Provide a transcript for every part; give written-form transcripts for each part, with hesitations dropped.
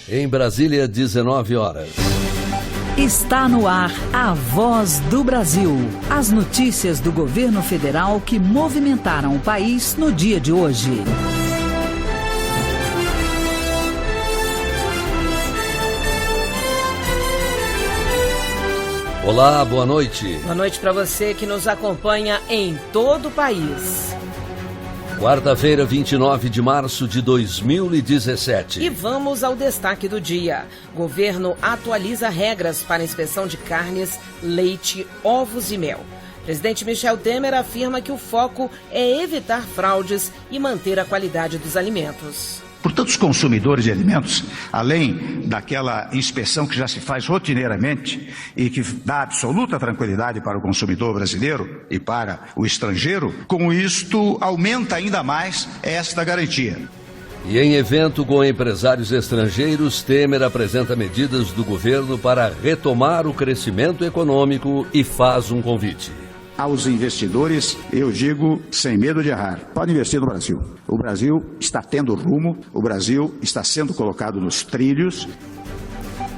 Em Brasília, 19 horas. Está no ar a Voz do Brasil. As notícias do governo federal que movimentaram o país no dia de hoje. Olá, boa noite. Boa noite para você que nos acompanha em todo o país. Quarta-feira, 29 de março de 2017. E vamos ao destaque do dia. Governo atualiza regras para inspeção de carnes, leite, ovos e mel. Presidente Michel Temer afirma que o foco é evitar fraudes e manter a qualidade dos alimentos. Portanto, os consumidores de alimentos, além daquela inspeção que já se faz rotineiramente e que dá absoluta tranquilidade para o consumidor brasileiro e para o estrangeiro, com isto aumenta ainda mais esta garantia. E em evento com empresários estrangeiros, Temer apresenta medidas do governo para retomar o crescimento econômico e faz um convite. Aos investidores, eu digo sem medo de errar, pode investir no Brasil. O Brasil está tendo rumo, o Brasil está sendo colocado nos trilhos.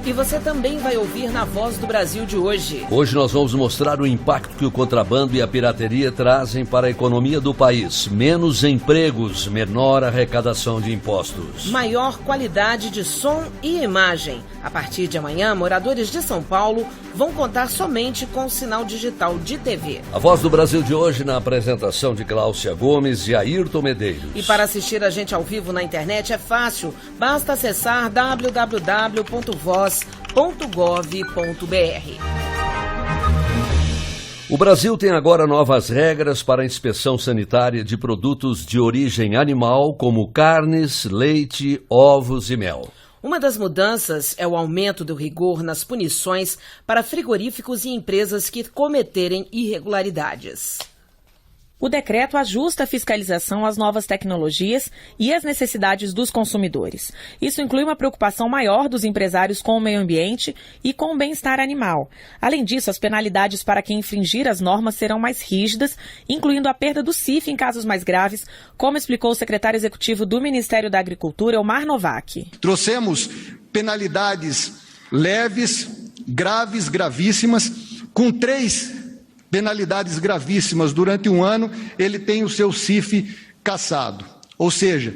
E você também vai ouvir na Voz do Brasil de hoje. Hoje nós vamos mostrar o impacto que o contrabando e a pirateria trazem para a economia do país. Menos empregos, menor arrecadação de impostos. Maior qualidade de som e imagem. A partir de amanhã, moradores de São Paulo vão contar somente com o sinal digital de TV. A Voz do Brasil de hoje na apresentação de Gláucia Gomes e Ayrton Medeiros. E para assistir a gente ao vivo na internet é fácil. Basta acessar www.voz.gov.br. O Brasil tem agora novas regras para a inspeção sanitária de produtos de origem animal, como carnes, leite, ovos e mel. Uma das mudanças é o aumento do rigor nas punições para frigoríficos e empresas que cometerem irregularidades. O decreto ajusta a fiscalização às novas tecnologias e às necessidades dos consumidores. Isso inclui uma preocupação maior dos empresários com o meio ambiente e com o bem-estar animal. Além disso, as penalidades para quem infringir as normas serão mais rígidas, incluindo a perda do CIF em casos mais graves, como explicou o secretário executivo do Ministério da Agricultura, Elmar Novak. Trouxemos penalidades leves, graves, gravíssimas, com 3 penalidades gravíssimas. Durante um ano, ele tem o seu CIF cassado. Ou seja,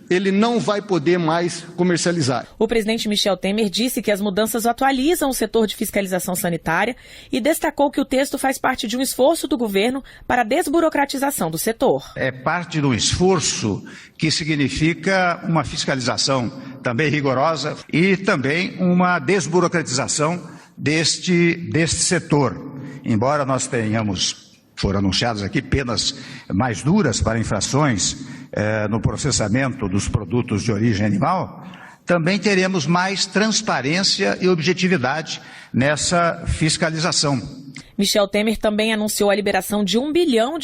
ele não vai poder mais comercializar. O presidente Michel Temer disse que as mudanças atualizam o setor de fiscalização sanitária e destacou que o texto faz parte de um esforço do governo para a desburocratização do setor. É parte do esforço que significa uma fiscalização também rigorosa e também uma desburocratização deste setor. Embora nós tenhamos, foram anunciadas aqui, penas mais duras para infrações no processamento dos produtos de origem animal, também teremos mais transparência e objetividade nessa fiscalização. Michel Temer também anunciou a liberação de R$1 bilhão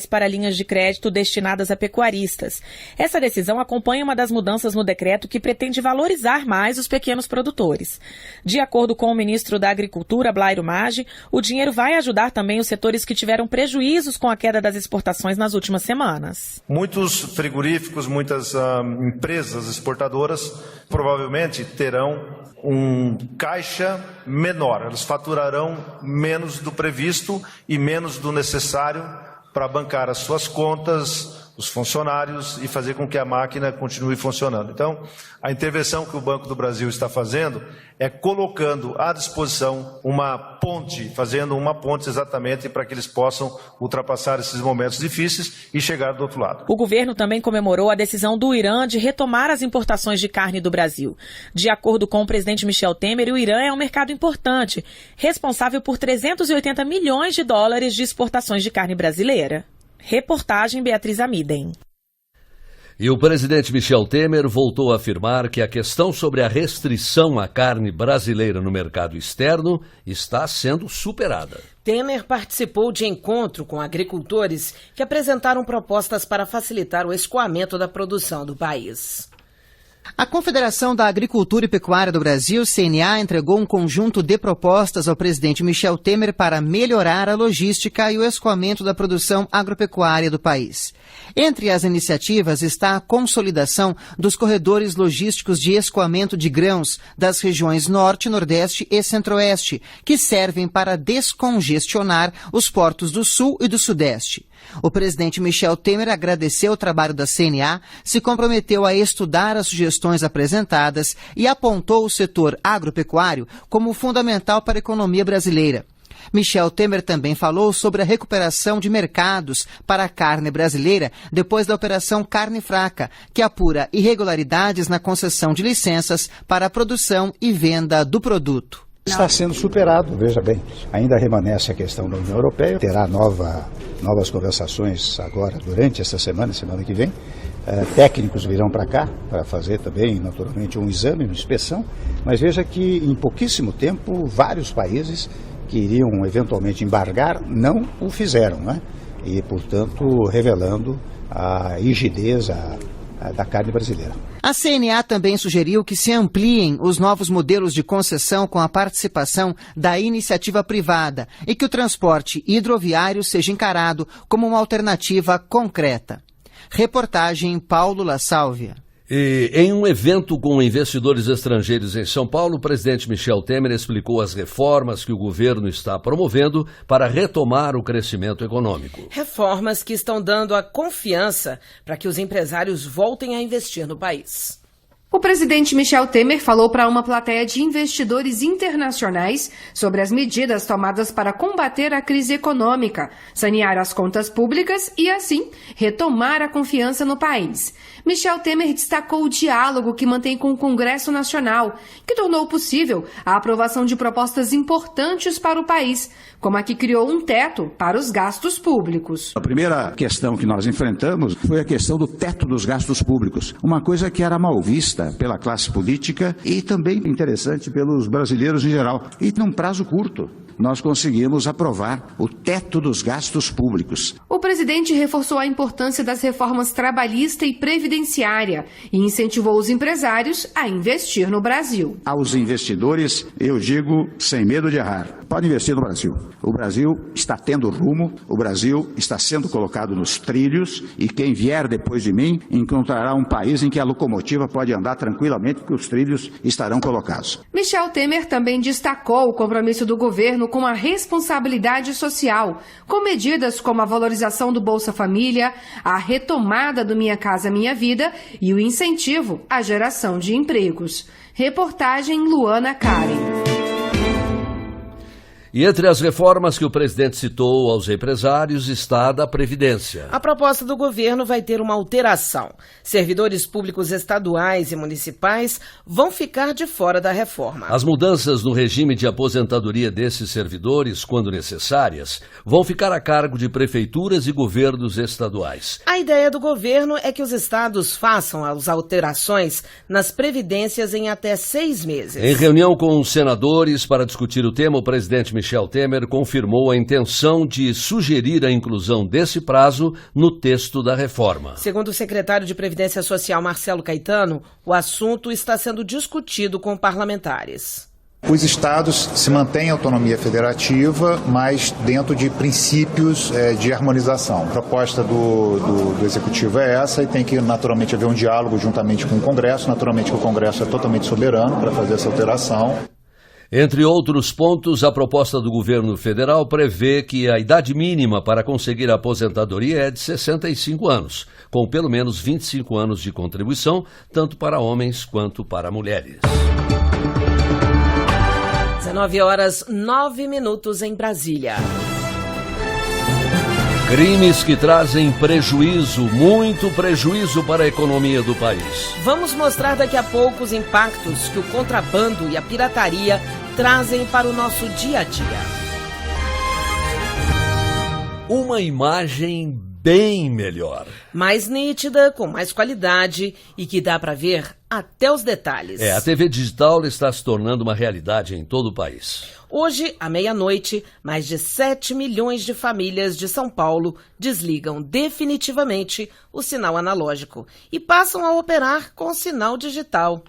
para linhas de crédito destinadas a pecuaristas. Essa decisão acompanha uma das mudanças no decreto que pretende valorizar mais os pequenos produtores. De acordo com o ministro da Agricultura, Blairo Maggi, o dinheiro vai ajudar também os setores que tiveram prejuízos com a queda das exportações nas últimas semanas. Muitos frigoríficos, muitas empresas exportadoras provavelmente terão um caixa menor, eles faturarão menos do previsto e menos do necessário para bancar as suas contas, os funcionários e fazer com que a máquina continue funcionando. Então, a intervenção que o Banco do Brasil está fazendo é colocando à disposição uma ponte, fazendo uma ponte exatamente para que eles possam ultrapassar esses momentos difíceis e chegar do outro lado. O governo também comemorou a decisão do Irã de retomar as importações de carne do Brasil. De acordo com o presidente Michel Temer, o Irã é um mercado importante, responsável por $380 milhões de exportações de carne brasileira. Reportagem Beatriz Amiden. E o presidente Michel Temer voltou a afirmar que a questão sobre a restrição à carne brasileira no mercado externo está sendo superada. Temer participou de encontro com agricultores que apresentaram propostas para facilitar o escoamento da produção do país. A Confederação da Agricultura e Pecuária do Brasil, CNA, entregou um conjunto de propostas ao presidente Michel Temer para melhorar a logística e o escoamento da produção agropecuária do país. Entre as iniciativas está a consolidação dos corredores logísticos de escoamento de grãos das regiões Norte, Nordeste e Centro-Oeste, que servem para descongestionar os portos do Sul e do Sudeste. O presidente Michel Temer agradeceu o trabalho da CNA, se comprometeu a estudar as sugestões apresentadas e apontou o setor agropecuário como fundamental para a economia brasileira. Michel Temer também falou sobre a recuperação de mercados para a carne brasileira depois da Operação Carne Fraca, que apura irregularidades na concessão de licenças para a produção e venda do produto. Está sendo superado, veja bem, ainda remanesce a questão da União Europeia, terá novas conversações agora durante essa semana que vem. Técnicos virão para cá para fazer também, naturalmente, um exame, uma inspeção, mas veja que em pouquíssimo tempo vários países que iriam eventualmente embargar não o fizeram, né? E, portanto, revelando a rigidez da carne brasileira. A CNA também sugeriu que se ampliem os novos modelos de concessão com a participação da iniciativa privada e que o transporte hidroviário seja encarado como uma alternativa concreta. Reportagem Paulo La Sálvia. E em um evento com investidores estrangeiros em São Paulo, o presidente Michel Temer explicou as reformas que o governo está promovendo para retomar o crescimento econômico. Reformas que estão dando a confiança para que os empresários voltem a investir no país. O presidente Michel Temer falou para uma plateia de investidores internacionais sobre as medidas tomadas para combater a crise econômica, sanear as contas públicas e, assim, retomar a confiança no país. Michel Temer destacou o diálogo que mantém com o Congresso Nacional, que tornou possível a aprovação de propostas importantes para o país, como a que criou um teto para os gastos públicos. A primeira questão que nós enfrentamos foi a questão do teto dos gastos públicos, uma coisa que era mal vista pela classe política e também interessante pelos brasileiros em geral. E num prazo curto, nós conseguimos aprovar o teto dos gastos públicos. O presidente reforçou a importância das reformas trabalhista e previdenciária e incentivou os empresários a investir no Brasil. Aos investidores, eu digo sem medo de errar, pode investir no Brasil. O Brasil está tendo rumo, o Brasil está sendo colocado nos trilhos e quem vier depois de mim encontrará um país em que a locomotiva pode andar tranquilamente porque os trilhos estarão colocados. Michel Temer também destacou o compromisso do governo com a responsabilidade social, com medidas como a valorização do Bolsa Família, a retomada do Minha Casa Minha Vida e o incentivo à geração de empregos. Reportagem Luana Karen. E entre as reformas que o presidente citou aos empresários está a da Previdência. A proposta do governo vai ter uma alteração. Servidores públicos estaduais e municipais vão ficar de fora da reforma. As mudanças no regime de aposentadoria desses servidores, quando necessárias, vão ficar a cargo de prefeituras e governos estaduais. A ideia do governo é que os estados façam as alterações nas previdências em até 6 meses. Em reunião com os senadores para discutir o tema, o presidente Michel Temer confirmou a intenção de sugerir a inclusão desse prazo no texto da reforma. Segundo o secretário de Previdência Social, Marcelo Caetano, o assunto está sendo discutido com parlamentares. Os estados se mantêm autonomia federativa, mas dentro de princípios de harmonização. A proposta do Executivo é essa e tem que naturalmente haver um diálogo juntamente com o Congresso. Naturalmente que o Congresso é totalmente soberano para fazer essa alteração. Entre outros pontos, a proposta do governo federal prevê que a idade mínima para conseguir a aposentadoria é de 65 anos, com pelo menos 25 anos de contribuição, tanto para homens quanto para mulheres. 19h09 em Brasília. Crimes que trazem prejuízo, muito prejuízo para a economia do país. Vamos mostrar daqui a pouco os impactos que o contrabando e a pirataria trazem para o nosso dia a dia. Uma imagem bem melhor. Mais nítida, com mais qualidade e que dá para ver até os detalhes. A TV digital está se tornando uma realidade em todo o país. Hoje, à meia-noite, mais de 7 milhões de famílias de São Paulo desligam definitivamente o sinal analógico e passam a operar com o sinal digital.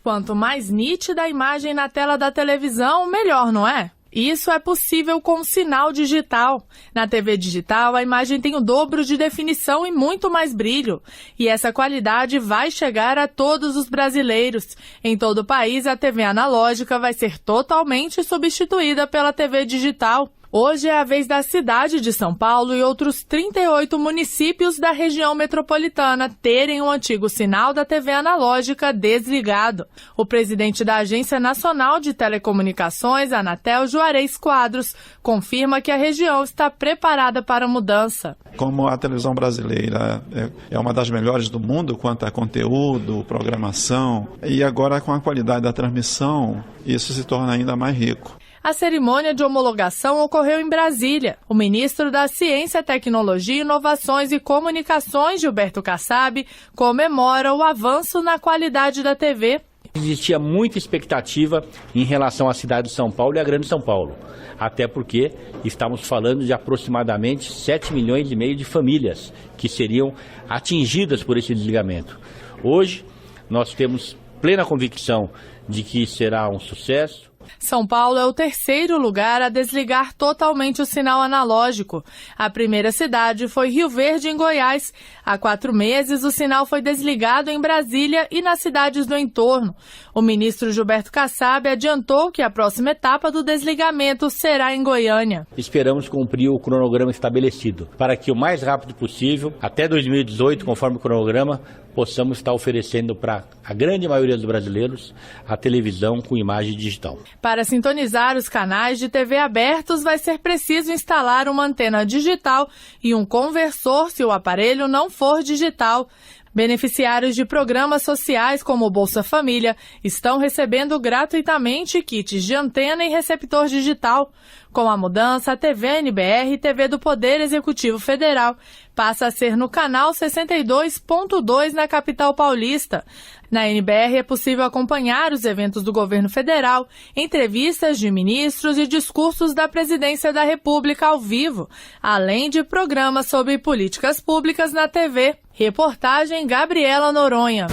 Quanto mais nítida a imagem na tela da televisão, melhor, não é? Isso é possível com o sinal digital. Na TV digital, a imagem tem o dobro de definição e muito mais brilho. E essa qualidade vai chegar a todos os brasileiros. Em todo o país, a TV analógica vai ser totalmente substituída pela TV digital. Hoje é a vez da cidade de São Paulo e outros 38 municípios da região metropolitana terem o antigo sinal da TV analógica desligado. O presidente da Agência Nacional de Telecomunicações, Anatel Juarez Quadros, confirma que a região está preparada para a mudança. Como a televisão brasileira é uma das melhores do mundo quanto a conteúdo, programação, e agora com a qualidade da transmissão, isso se torna ainda mais rico. A cerimônia de homologação ocorreu em Brasília. O ministro da Ciência, Tecnologia, Inovações e Comunicações, Gilberto Kassab, comemora o avanço na qualidade da TV. Existia muita expectativa em relação à cidade de São Paulo e à Grande São Paulo, até porque estamos falando de aproximadamente 7 milhões e meio de famílias que seriam atingidas por esse desligamento. Hoje, nós temos plena convicção de que será um sucesso. São Paulo é o terceiro lugar a desligar totalmente o sinal analógico. A primeira cidade foi Rio Verde, em Goiás. Há 4 meses, o sinal foi desligado em Brasília e nas cidades do entorno. O ministro Gilberto Kassab adiantou que a próxima etapa do desligamento será em Goiânia. Esperamos cumprir o cronograma estabelecido, para que o mais rápido possível, até 2018, conforme o cronograma, possamos estar oferecendo para a grande maioria dos brasileiros a televisão com imagem digital. Para sintonizar os canais de TV abertos, vai ser preciso instalar uma antena digital e um conversor se o aparelho não for digital. Beneficiários de programas sociais como o Bolsa Família estão recebendo gratuitamente kits de antena e receptor digital. Com a mudança, a TV NBR, TV do Poder Executivo Federal, passa a ser no canal 62.2 na capital paulista. Na NBR é possível acompanhar os eventos do governo federal, entrevistas de ministros e discursos da Presidência da República ao vivo, além de programas sobre políticas públicas na TV. Reportagem Gabriela Noronha.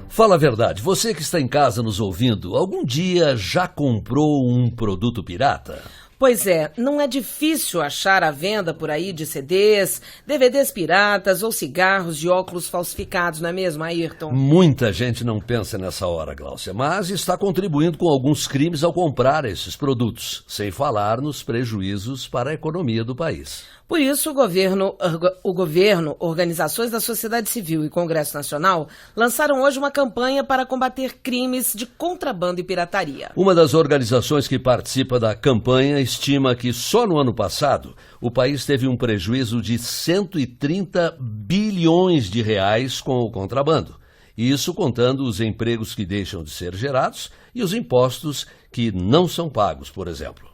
Fala a verdade, você que está em casa nos ouvindo, algum dia já comprou um produto pirata? Pois é, não é difícil achar a venda por aí de CDs, DVDs piratas ou cigarros e óculos falsificados, não é mesmo, Ayrton? Muita gente não pensa nessa hora, Gláucia, mas está contribuindo com alguns crimes ao comprar esses produtos, sem falar nos prejuízos para a economia do país. Por isso, o governo, organizações da sociedade civil e Congresso Nacional lançaram hoje uma campanha para combater crimes de contrabando e pirataria. Uma das organizações que participa da campanha estima que só no ano passado o país teve um prejuízo de 130 bilhões de reais com o contrabando. Isso contando os empregos que deixam de ser gerados e os impostos que não são pagos, por exemplo.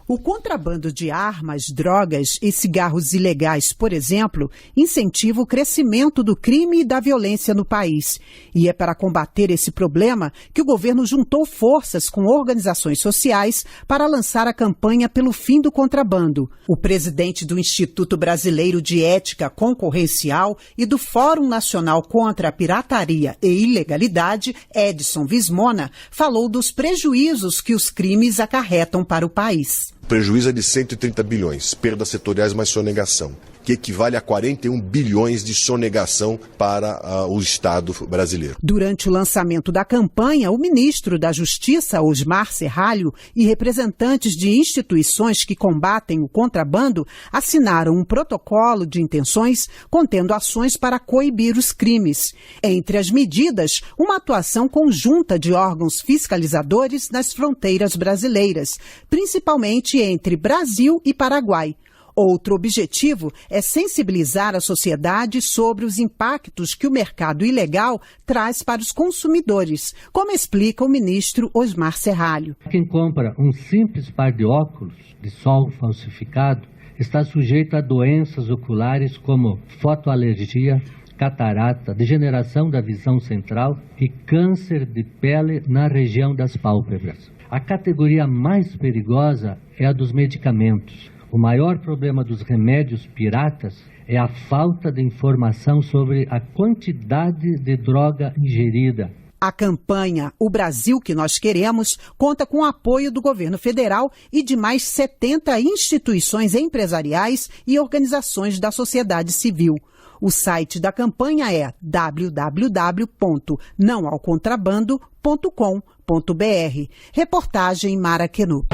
O contrabando de armas, drogas e cigarros ilegais, por exemplo, incentiva o crescimento do crime e da violência no país. E é para combater esse problema que o governo juntou forças com organizações sociais para lançar a campanha pelo fim do contrabando. O presidente do Instituto Brasileiro de Ética Concorrencial e do Fórum Nacional contra a Pirataria e Ilegalidade, Edson Vismona, falou dos prejuízos que os crimes acarretam para o país. Prejuízo é de 130 bilhões, perdas setoriais mais sonegação, que equivale a 41 bilhões de sonegação para o Estado brasileiro. Durante o lançamento da campanha, o ministro da Justiça, Osmar Serralho, e representantes de instituições que combatem o contrabando assinaram um protocolo de intenções contendo ações para coibir os crimes. Entre as medidas, uma atuação conjunta de órgãos fiscalizadores nas fronteiras brasileiras, principalmente entre Brasil e Paraguai. Outro objetivo é sensibilizar a sociedade sobre os impactos que o mercado ilegal traz para os consumidores, como explica o ministro Osmar Serralho. Quem compra um simples par de óculos de sol falsificado está sujeito a doenças oculares como fotoalergia, catarata, degeneração da visão central e câncer de pele na região das pálpebras. A categoria mais perigosa é a dos medicamentos. O maior problema dos remédios piratas é a falta de informação sobre a quantidade de droga ingerida. A campanha O Brasil que Nós Queremos conta com o apoio do governo federal e de mais 70 instituições empresariais e organizações da sociedade civil. O site da campanha é www.nãoaocontrabando.com.br. Reportagem Mara Kenup.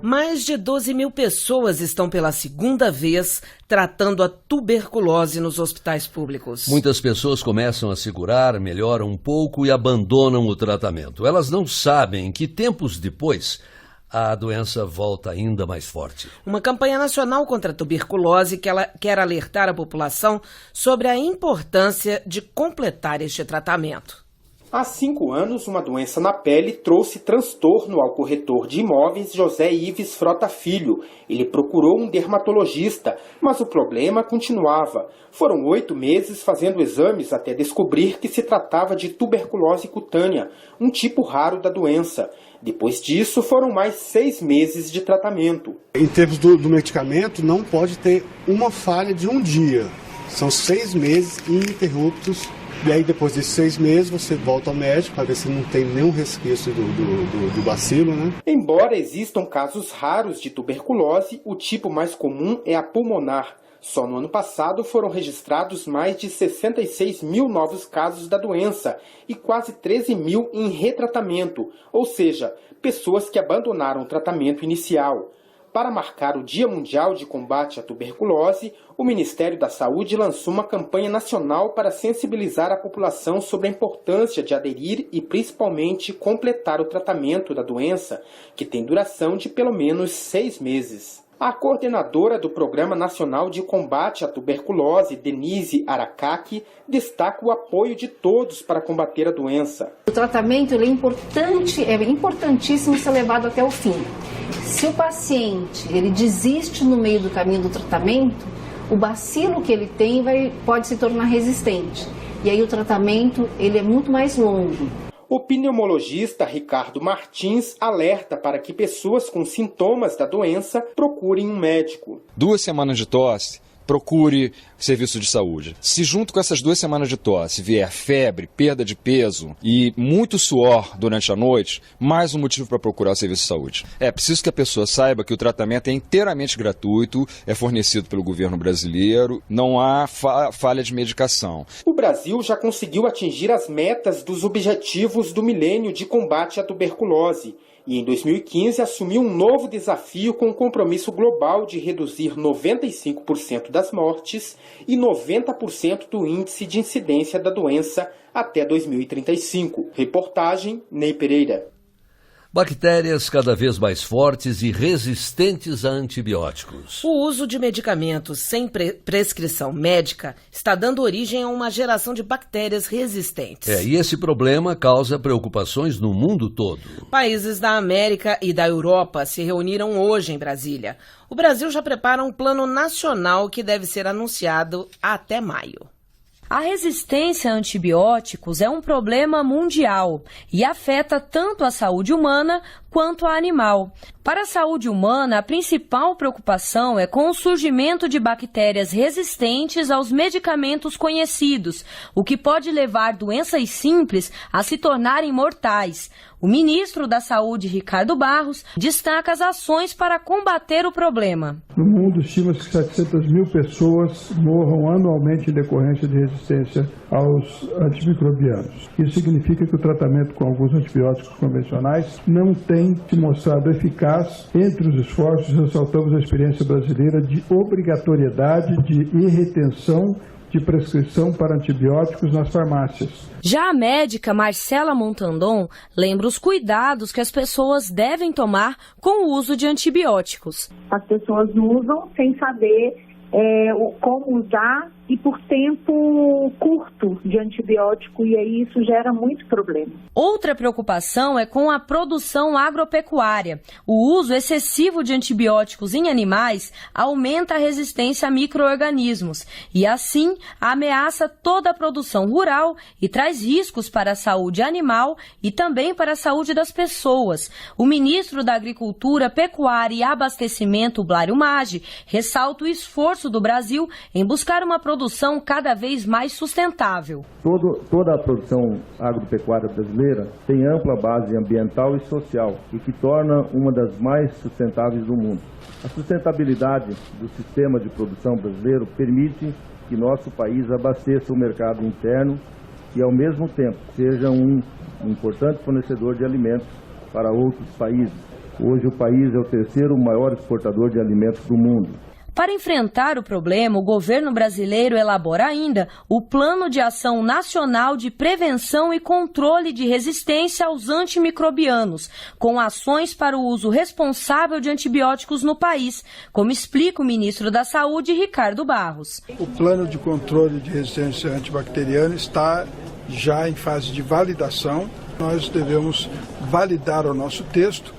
Mais de 12 mil pessoas estão pela segunda vez tratando a tuberculose nos hospitais públicos. Muitas pessoas começam a segurar, melhoram um pouco e abandonam o tratamento. Elas não sabem que tempos depois a doença volta ainda mais forte. Uma campanha nacional contra a tuberculose quer alertar a população sobre a importância de completar este tratamento. Há 5 anos, uma doença na pele trouxe transtorno ao corretor de imóveis José Ives Frota Filho. Ele procurou um dermatologista, mas o problema continuava. Foram 8 meses fazendo exames até descobrir que se tratava de tuberculose cutânea, um tipo raro da doença. Depois disso, foram mais 6 meses de tratamento. Em termos do medicamento, não pode ter uma falha de um dia. São 6 meses ininterruptos. E aí, depois desses 6 meses, você volta ao médico para ver se não tem nenhum resquício do bacilo, né? Embora existam casos raros de tuberculose, o tipo mais comum é a pulmonar. Só no ano passado foram registrados mais de 66 mil novos casos da doença e quase 13 mil em retratamento, ou seja, pessoas que abandonaram o tratamento inicial. Para marcar o Dia Mundial de Combate à Tuberculose, o Ministério da Saúde lançou uma campanha nacional para sensibilizar a população sobre a importância de aderir e, principalmente, completar o tratamento da doença, que tem duração de pelo menos 6 meses. A coordenadora do Programa Nacional de Combate à Tuberculose, Denise Aracaki, destaca o apoio de todos para combater a doença. O tratamento é importantíssimo ser levado até o fim. Se o paciente ele desiste no meio do caminho do tratamento, o bacilo que ele tem pode se tornar resistente. E aí o tratamento ele é muito mais longo. O pneumologista Ricardo Martins alerta para que pessoas com sintomas da doença procurem um médico. 2 semanas de tosse, procure serviço de saúde. Se junto com essas 2 semanas de tosse vier febre, perda de peso e muito suor durante a noite, mais um motivo para procurar o serviço de saúde. É preciso que a pessoa saiba que o tratamento é inteiramente gratuito, é fornecido pelo governo brasileiro, não há falha de medicação. O Brasil já conseguiu atingir as metas dos Objetivos do Milênio de Combate à Tuberculose. E em 2015 assumiu um novo desafio com o compromisso global de reduzir 95% das mortes e 90% do índice de incidência da doença até 2035. Reportagem Ney Pereira. Bactérias cada vez mais fortes e resistentes a antibióticos. O uso de medicamentos sem prescrição médica está dando origem a uma geração de bactérias resistentes. E esse problema causa preocupações no mundo todo. Países da América e da Europa se reuniram hoje em Brasília. O Brasil já prepara um plano nacional que deve ser anunciado até maio. A resistência a antibióticos é um problema mundial e afeta tanto a saúde humana quanto a animal. Para a saúde humana, a principal preocupação é com o surgimento de bactérias resistentes aos medicamentos conhecidos, o que pode levar doenças simples a se tornarem mortais. O ministro da Saúde, Ricardo Barros, destaca as ações para combater o problema. No mundo, estima-se que 700 mil pessoas morram anualmente em decorrência de resistência aos antimicrobianos. Isso significa que o tratamento com alguns antibióticos convencionais não tem se mostrado eficaz. Entre os esforços, ressaltamos a experiência brasileira de obrigatoriedade e retenção de prescrição para antibióticos nas farmácias. Já a médica Marcela Montandon lembra os cuidados que as pessoas devem tomar com o uso de antibióticos. As pessoas usam sem saber como usar e por tempo curto de de antibiótico e aí isso gera muito problema. Outra preocupação é com a produção agropecuária. O uso excessivo de antibióticos em animais aumenta a resistência a micro-organismos e, assim, ameaça toda a produção rural e traz riscos para a saúde animal e também para a saúde das pessoas. O ministro da Agricultura, Pecuária e Abastecimento, Blário Maggi, ressalta o esforço do Brasil em buscar uma produção cada vez mais sustentável. Toda a produção agropecuária brasileira tem ampla base ambiental e social, o que torna uma das mais sustentáveis do mundo. A sustentabilidade do sistema de produção brasileiro permite que nosso país abasteça o mercado interno e, ao mesmo tempo, seja um importante fornecedor de alimentos para outros países. Hoje, o país é o terceiro maior exportador de alimentos do mundo. Para enfrentar o problema, o governo brasileiro elabora ainda o Plano de Ação Nacional de Prevenção e Controle de Resistência aos Antimicrobianos, com ações para o uso responsável de antibióticos no país, como explica o ministro da Saúde, Ricardo Barros. O Plano de Controle de Resistência Antibacteriana está já em fase de validação. Nós devemos validar o nosso texto,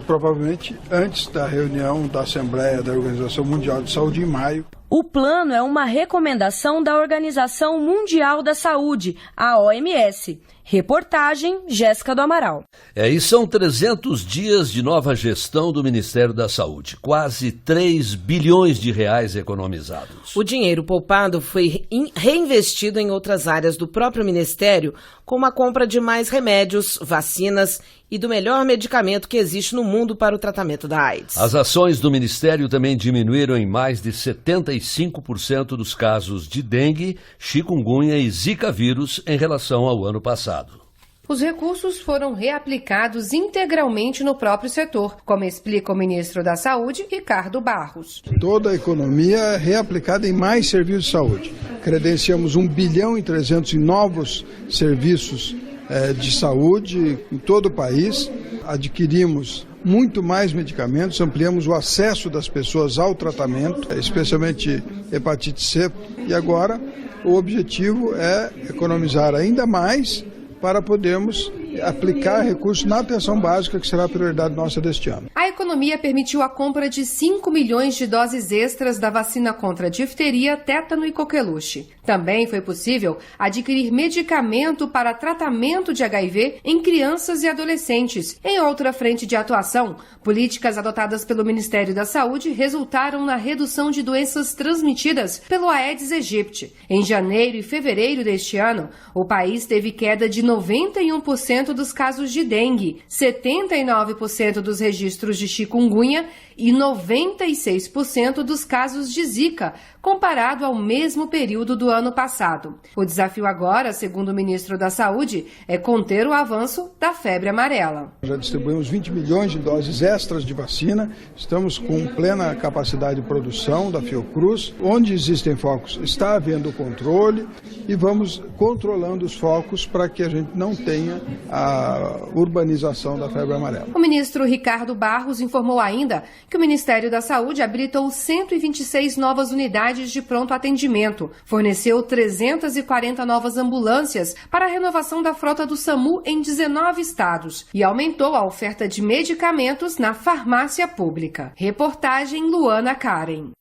provavelmente antes da reunião da Assembleia da Organização Mundial de Saúde em maio. O plano é uma recomendação da Organização Mundial da Saúde, a OMS. Reportagem, Jéssica do Amaral. E são 300 dias de nova gestão do Ministério da Saúde. Quase 3 bilhões de reais economizados. O dinheiro poupado foi reinvestido em outras áreas do próprio Ministério, como a compra de mais remédios, vacinas e do melhor medicamento que existe no mundo para o tratamento da AIDS. As ações do Ministério também diminuíram em mais de 75% dos casos de dengue, chikungunya e zika vírus em relação ao ano passado. Os recursos foram reaplicados integralmente no próprio setor, como explica o ministro da Saúde, Ricardo Barros. Toda a economia é reaplicada em mais serviços de saúde. Credenciamos 1 bilhão e 300 em novos serviços de saúde em todo o país. Adquirimos muito mais medicamentos, ampliamos o acesso das pessoas ao tratamento, especialmente hepatite C. E agora o objetivo é economizar ainda mais para podermos aplicar recursos na atenção básica, que será a prioridade nossa deste ano. A economia permitiu a compra de 5 milhões de doses extras da vacina contra difteria, tétano e coqueluche. Também foi possível adquirir medicamento para tratamento de HIV em crianças e adolescentes. Em outra frente de atuação, políticas adotadas pelo Ministério da Saúde resultaram na redução de doenças transmitidas pelo Aedes aegypti. Em janeiro e fevereiro deste ano, o país teve queda de 91% dos casos de dengue, 79% dos registros de chikungunya e 96% dos casos de zika, comparado ao mesmo período do ano passado. O desafio agora, segundo o ministro da Saúde, é conter o avanço da febre amarela. Já distribuímos 20 milhões de doses extras de vacina, estamos com plena capacidade de produção da Fiocruz. Onde existem focos, está havendo controle e vamos controlando os focos para que a gente não tenha a urbanização da febre amarela. O ministro Ricardo Barros informou ainda que o Ministério da Saúde habilitou 126 novas unidades de pronto atendimento, forneceu 340 novas ambulâncias para a renovação da frota do SAMU em 19 estados e aumentou a oferta de medicamentos na farmácia pública. Reportagem Luana Karen.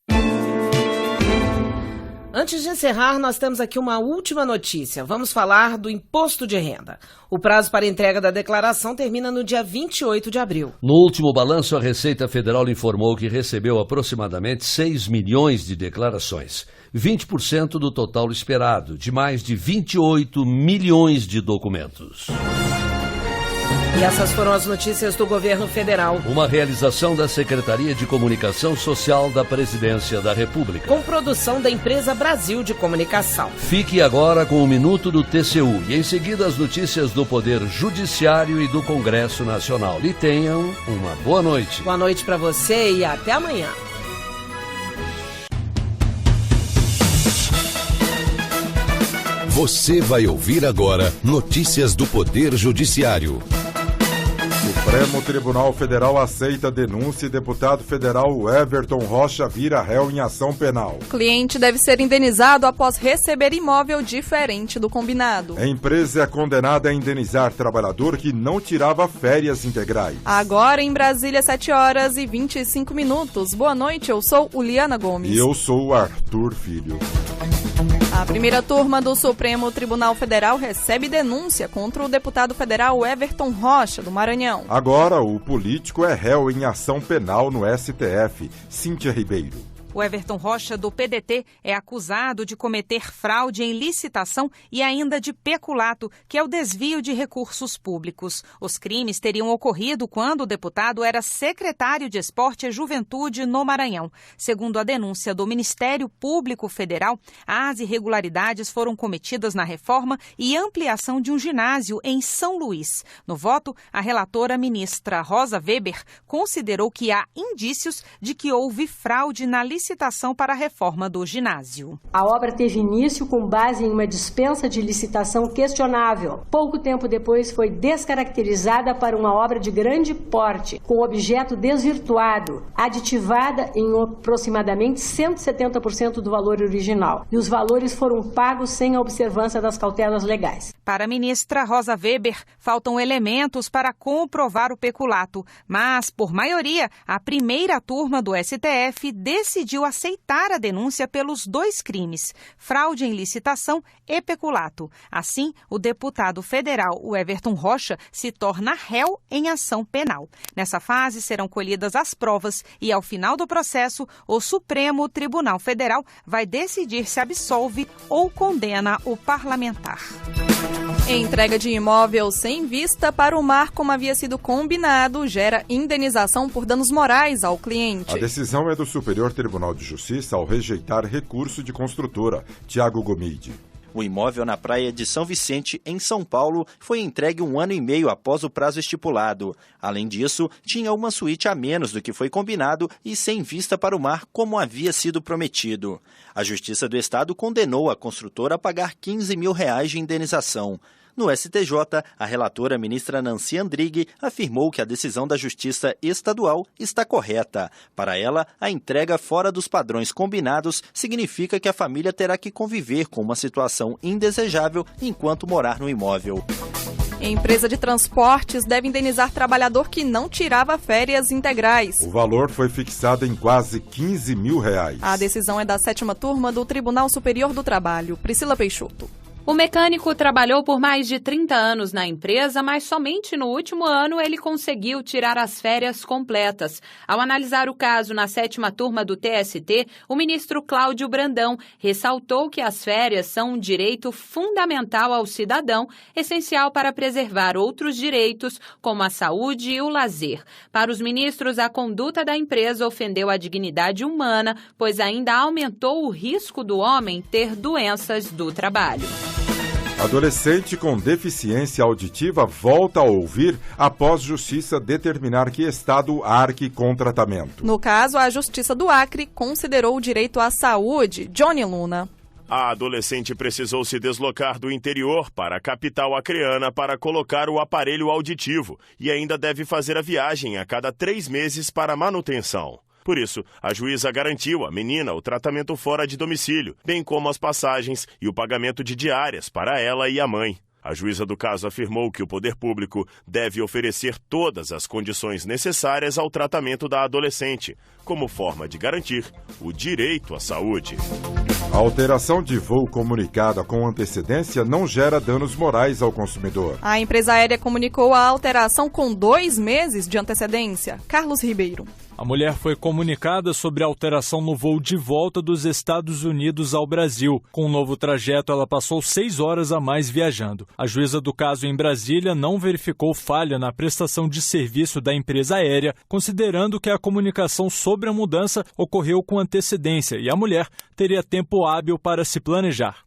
Antes de encerrar, nós temos aqui uma última notícia. Vamos falar do imposto de renda. O prazo para entrega da declaração termina no dia 28 de abril. No último balanço, a Receita Federal informou que recebeu aproximadamente 6 milhões de declarações, 20% do total esperado, de mais de 28 milhões de documentos. E essas foram as notícias do governo federal. Uma realização da Secretaria de Comunicação Social da Presidência da República. Com produção da Empresa Brasil de Comunicação. Fique agora com o Minuto do TCU e em seguida as notícias do Poder Judiciário e do Congresso Nacional. E tenham uma boa noite. Boa noite para você e até amanhã. Você vai ouvir agora notícias do Poder Judiciário. Supremo Tribunal Federal aceita a denúncia e deputado federal Everton Rocha vira réu em ação penal. O cliente deve ser indenizado após receber imóvel diferente do combinado. A empresa é condenada a indenizar trabalhador que não tirava férias integrais. Agora em Brasília, 7h25. Boa noite, eu sou Uliana Gomes. E eu sou o Arthur Filho. A primeira turma do Supremo Tribunal Federal recebe denúncia contra o deputado federal Everton Rocha, do Maranhão. Agora, o político é réu em ação penal no STF. Cíntia Ribeiro. O Everton Rocha, do PDT, é acusado de cometer fraude em licitação e ainda de peculato, que é o desvio de recursos públicos. Os crimes teriam ocorrido quando o deputado era secretário de Esporte e Juventude no Maranhão. Segundo a denúncia do Ministério Público Federal, as irregularidades foram cometidas na reforma e ampliação de um ginásio em São Luís. No voto, a relatora ministra Rosa Weber considerou que há indícios de que houve fraude na licitação para a reforma do ginásio. A obra teve início com base em uma dispensa de licitação questionável. Pouco tempo depois foi descaracterizada para uma obra de grande porte, com objeto desvirtuado, aditivada em aproximadamente 170% do valor original. E os valores foram pagos sem a observância das cautelas legais. Para a ministra Rosa Weber, faltam elementos para comprovar o peculato, mas, por maioria, a primeira turma do STF decidiu aceitar a denúncia pelos dois crimes, fraude em licitação e peculato. Assim, o deputado federal, o Everton Rocha, se torna réu em ação penal. Nessa fase, serão colhidas as provas e, ao final do processo, o Supremo Tribunal Federal vai decidir se absolve ou condena o parlamentar. Entrega de imóvel sem vista para o mar, como havia sido combinado, gera indenização por danos morais ao cliente. A decisão é do Superior Tribunal de Justiça ao rejeitar recurso de construtora. Tiago Gomide. O imóvel na praia de São Vicente, em São Paulo, foi entregue 1 ano e meio após o prazo estipulado. Além disso, tinha uma suíte a menos do que foi combinado e sem vista para o mar, como havia sido prometido. A Justiça do Estado condenou a construtora a pagar R$15 mil de indenização. No STJ, a relatora ministra Nancy Andrighi afirmou que a decisão da Justiça Estadual está correta. Para ela, a entrega fora dos padrões combinados significa que a família terá que conviver com uma situação indesejável enquanto morar no imóvel. A empresa de transportes deve indenizar trabalhador que não tirava férias integrais. O valor foi fixado em quase R$15 mil. A decisão é da 7ª turma do Tribunal Superior do Trabalho. Priscila Peixoto. O mecânico trabalhou por mais de 30 anos na empresa, mas somente no último ano ele conseguiu tirar as férias completas. Ao analisar o caso na 7ª turma do TST, o ministro Cláudio Brandão ressaltou que as férias são um direito fundamental ao cidadão, essencial para preservar outros direitos, como a saúde e o lazer. Para os ministros, a conduta da empresa ofendeu a dignidade humana, pois ainda aumentou o risco do homem ter doenças do trabalho. Adolescente com deficiência auditiva volta a ouvir após Justiça determinar que Estado arque com tratamento. No caso, a Justiça do Acre considerou o direito à saúde. Johnny Luna. A adolescente precisou se deslocar do interior para a capital acreana para colocar o aparelho auditivo e ainda deve fazer a viagem a cada 3 meses para manutenção. Por isso, a juíza garantiu à menina o tratamento fora de domicílio, bem como as passagens e o pagamento de diárias para ela e a mãe. A juíza do caso afirmou que o poder público deve oferecer todas as condições necessárias ao tratamento da adolescente, como forma de garantir o direito à saúde. A alteração de voo comunicada com antecedência não gera danos morais ao consumidor. A empresa aérea comunicou a alteração com 2 meses de antecedência. Carlos Ribeiro. A mulher foi comunicada sobre a alteração no voo de volta dos Estados Unidos ao Brasil. Com o novo trajeto, ela passou 6 horas a mais viajando. A juíza do caso em Brasília não verificou falha na prestação de serviço da empresa aérea, considerando que a comunicação sobre a mudança ocorreu com antecedência e a mulher teria tempo hábil para se planejar.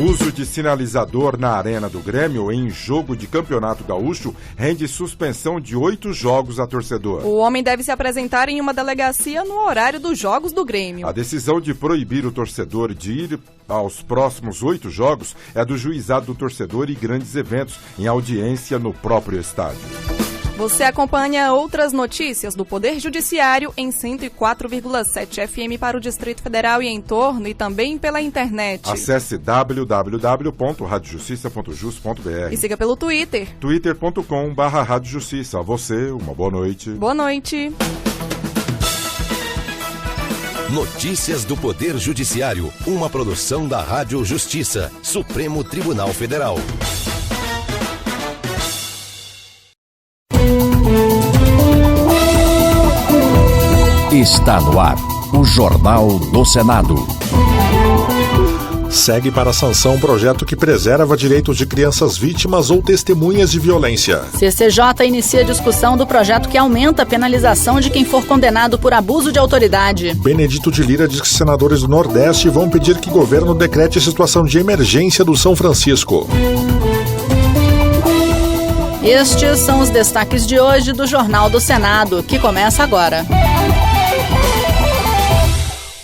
Uso de sinalizador na arena do Grêmio em jogo de campeonato gaúcho rende suspensão de 8 jogos a torcedor. O homem deve se apresentar em uma delegacia no horário dos jogos do Grêmio. A decisão de proibir o torcedor de ir aos próximos 8 jogos é do juizado do torcedor e grandes eventos em audiência no próprio estádio. Você acompanha outras notícias do Poder Judiciário em 104,7 FM para o Distrito Federal e em torno e também pela internet. Acesse www.radiojustiça.jus.br e siga pelo Twitter. twitter.com/radiojustiça. A você, uma boa noite. Boa noite. Notícias do Poder Judiciário, uma produção da Rádio Justiça, Supremo Tribunal Federal. Está no ar, o Jornal do Senado. Segue para a sanção um projeto que preserva direitos de crianças vítimas ou testemunhas de violência. CCJ inicia discussão do projeto que aumenta a penalização de quem for condenado por abuso de autoridade. Benedito de Lira diz que senadores do Nordeste vão pedir que o governo decrete situação de emergência do São Francisco. Estes são os destaques de hoje do Jornal do Senado, que começa agora.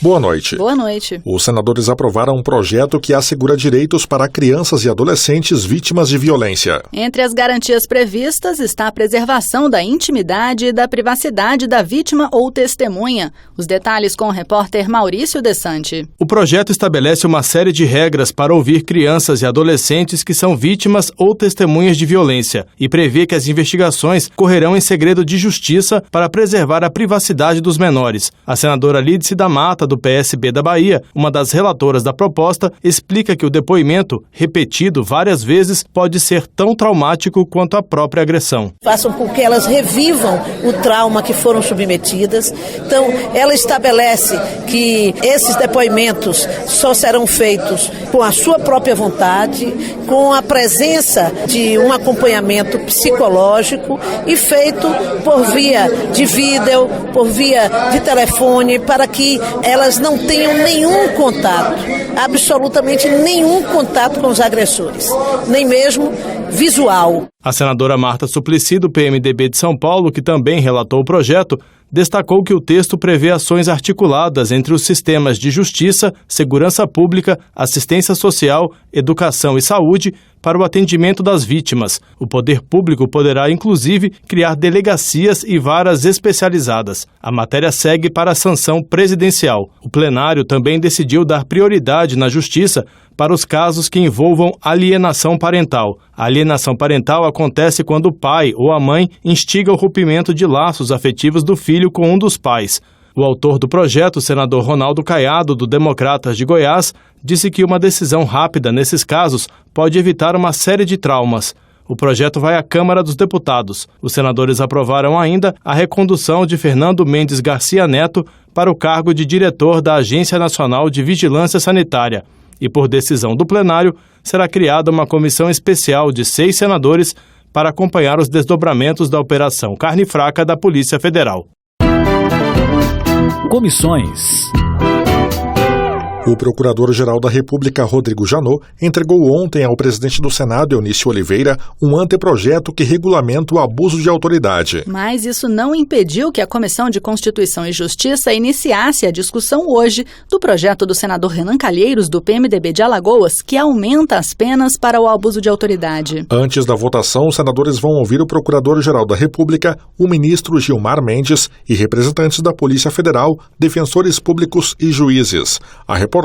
Boa noite. Boa noite. Os senadores aprovaram um projeto que assegura direitos para crianças e adolescentes vítimas de violência. Entre as garantias previstas está a preservação da intimidade e da privacidade da vítima ou testemunha. Os detalhes com o repórter Maurício Desante. O projeto estabelece uma série de regras para ouvir crianças e adolescentes que são vítimas ou testemunhas de violência e prevê que as investigações correrão em segredo de justiça para preservar a privacidade dos menores. A senadora Lídice da Mata, do PSB da Bahia, uma das relatoras da proposta, explica que o depoimento, repetido várias vezes, pode ser tão traumático quanto a própria agressão. Façam com que elas revivam o trauma que foram submetidas. Então, ela estabelece que esses depoimentos só serão feitos com a sua própria vontade, com a presença de um acompanhamento psicológico e feito por via de vídeo, por via de telefone, para que elas não tenham nenhum contato, absolutamente nenhum contato com os agressores, nem mesmo visual. A senadora Marta Suplicy, do PMDB de São Paulo, que também relatou o projeto, destacou que o texto prevê ações articuladas entre os sistemas de justiça, segurança pública, assistência social, educação e saúde para o atendimento das vítimas. O poder público poderá, inclusive, criar delegacias e varas especializadas. A matéria segue para a sanção presidencial. O plenário também decidiu dar prioridade na justiça para os casos que envolvam alienação parental. A alienação parental acontece quando o pai ou a mãe instiga o rompimento de laços afetivos do filho com um dos pais. O autor do projeto, o senador Ronaldo Caiado, do Democratas de Goiás, disse que uma decisão rápida nesses casos pode evitar uma série de traumas. O projeto vai à Câmara dos Deputados. Os senadores aprovaram ainda a recondução de Fernando Mendes Garcia Neto para o cargo de diretor da Agência Nacional de Vigilância Sanitária. E por decisão do plenário, será criada uma comissão especial de 6 senadores para acompanhar os desdobramentos da Operação Carne Fraca da Polícia Federal. Comissões. O Procurador-Geral da República, Rodrigo Janot, entregou ontem ao presidente do Senado, Eunício Oliveira, um anteprojeto que regulamenta o abuso de autoridade. Mas isso não impediu que a Comissão de Constituição e Justiça iniciasse a discussão hoje do projeto do senador Renan Calheiros, do PMDB de Alagoas, que aumenta as penas para o abuso de autoridade. Antes da votação, os senadores vão ouvir o Procurador-Geral da República, o ministro Gilmar Mendes e representantes da Polícia Federal, defensores públicos e juízes. A reportagem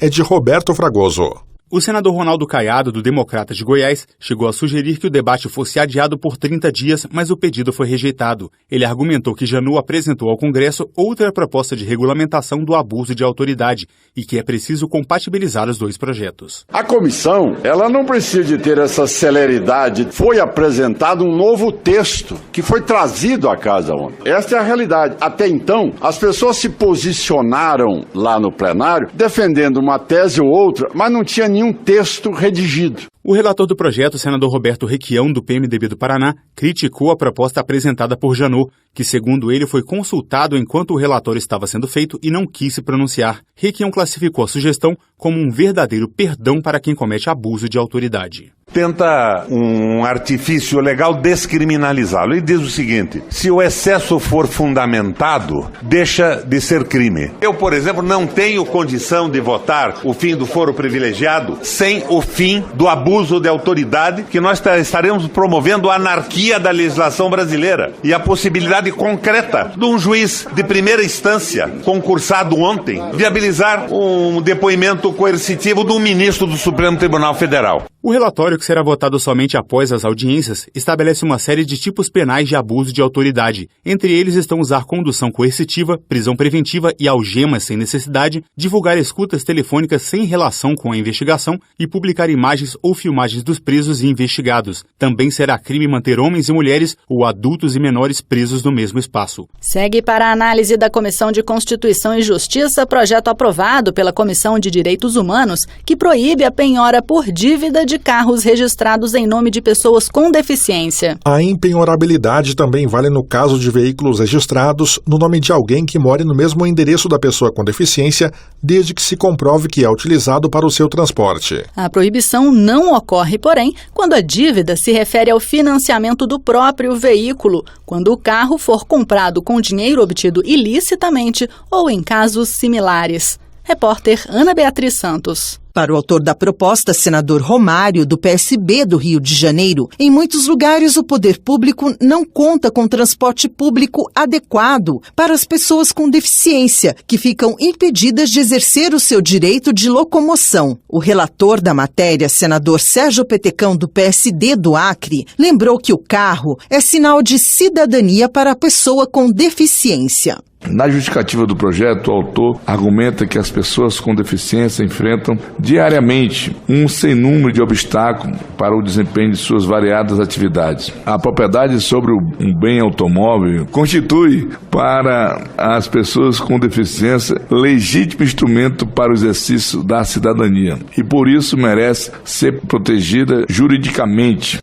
é de Roberto Fragoso. O senador Ronaldo Caiado, do Democratas de Goiás, chegou a sugerir que o debate fosse adiado por 30 dias, mas o pedido foi rejeitado. Ele argumentou que Janot apresentou ao Congresso outra proposta de regulamentação do abuso de autoridade e que é preciso compatibilizar os dois projetos. A comissão, ela não precisa de ter essa celeridade. Foi apresentado um novo texto que foi trazido à casa ontem. Esta é a realidade. Até então, as pessoas se posicionaram lá no plenário defendendo uma tese ou outra, mas não tinha nenhum texto redigido. O relator do projeto, o senador Roberto Requião, do PMDB do Paraná, criticou a proposta apresentada por Janot, que, segundo ele, foi consultado enquanto o relatório estava sendo feito e não quis se pronunciar. Requião classificou a sugestão como um verdadeiro perdão para quem comete abuso de autoridade. Tenta um artifício legal descriminalizá-lo e diz o seguinte: se o excesso for fundamentado, deixa de ser crime. Eu, por exemplo, não tenho condição de votar o fim do foro privilegiado sem o fim do abuso de autoridade, que nós estaremos promovendo a anarquia da legislação brasileira e a possibilidade concreta de um juiz de primeira instância, concursado ontem, viabilizar um depoimento coercitivo de um ministro do Supremo Tribunal Federal. O relatório, que será votado somente após as audiências, estabelece uma série de tipos penais de abuso de autoridade. Entre eles estão usar condução coercitiva, prisão preventiva e algemas sem necessidade, divulgar escutas telefônicas sem relação com a investigação e publicar imagens ou filmagens dos presos e investigados. Também será crime manter homens e mulheres ou adultos e menores presos no mesmo espaço. Segue para a análise da Comissão de Constituição e Justiça projeto aprovado pela Comissão de Direitos Humanos que proíbe a penhora por dívida de carros registrados em nome de pessoas com deficiência. A impenhorabilidade também vale no caso de veículos registrados no nome de alguém que more no mesmo endereço da pessoa com deficiência, desde que se comprove que é utilizado para o seu transporte. A proibição não ocorre, porém, quando a dívida se refere ao financiamento do próprio veículo, quando o carro for comprado com dinheiro obtido ilicitamente ou em casos similares. Repórter Ana Beatriz Santos. Para o autor da proposta, senador Romário, do PSB do Rio de Janeiro, em muitos lugares o poder público não conta com transporte público adequado para as pessoas com deficiência, que ficam impedidas de exercer o seu direito de locomoção. O relator da matéria, senador Sérgio Petecão, do PSD do Acre, lembrou que o carro é sinal de cidadania para a pessoa com deficiência. Na justificativa do projeto, o autor argumenta que as pessoas com deficiência enfrentam diariamente um sem número de obstáculos para o desempenho de suas variadas atividades. A propriedade sobre um bem automóvel constitui para as pessoas com deficiência legítimo instrumento para o exercício da cidadania e por isso merece ser protegida juridicamente.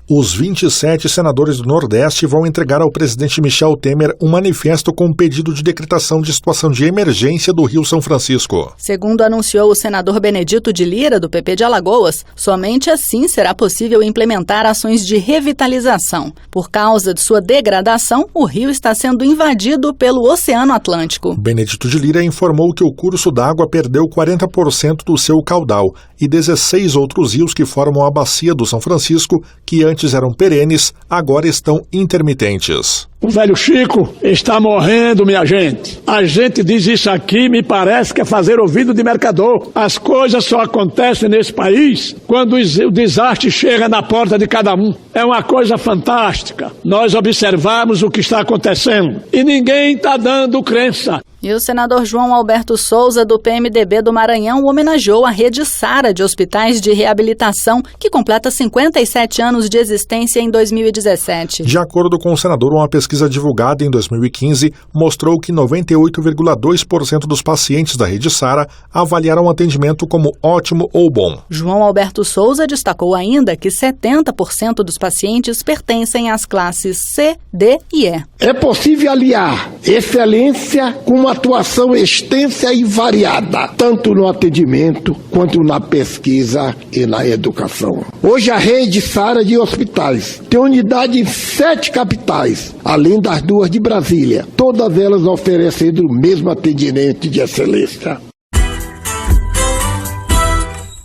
Os 27 senadores do Nordeste vão entregar ao presidente Michel Temer um manifesto com um pedido de decretação de situação de emergência do Rio São Francisco. Segundo anunciou o senador Benedito de Lira, do PP de Alagoas, somente assim será possível implementar ações de revitalização. Por causa de sua degradação, o rio está sendo invadido pelo Oceano Atlântico. Benedito de Lira informou que o curso d'água perdeu 40% do seu caudal e 16 outros rios que formam a bacia do São Francisco, que antes eram perenes, agora estão intermitentes. O velho Chico está morrendo, minha gente. A gente diz isso aqui, me parece que é fazer ouvido de mercador. As coisas só acontecem nesse país quando o desastre chega na porta de cada um. É uma coisa fantástica. Nós observamos o que está acontecendo e ninguém está dando crença. E o senador João Alberto Souza, do PMDB do Maranhão, homenageou a Rede Sara de Hospitais de Reabilitação, que completa 57 anos de existência em 2017. De acordo com o senador, uma pesquisa divulgada em 2015 mostrou que 98,2% dos pacientes da Rede Sara avaliaram o atendimento como ótimo ou bom. João Alberto Souza destacou ainda que 70% dos pacientes pertencem às classes C, D e E. É possível aliar excelência com uma atuação extensa e variada, tanto no atendimento quanto na pesquisa e na educação. Hoje a Rede Sara de Hospitais tem unidade em 7 capitais, além das 2 de Brasília, todas elas oferecendo o mesmo atendimento de excelência.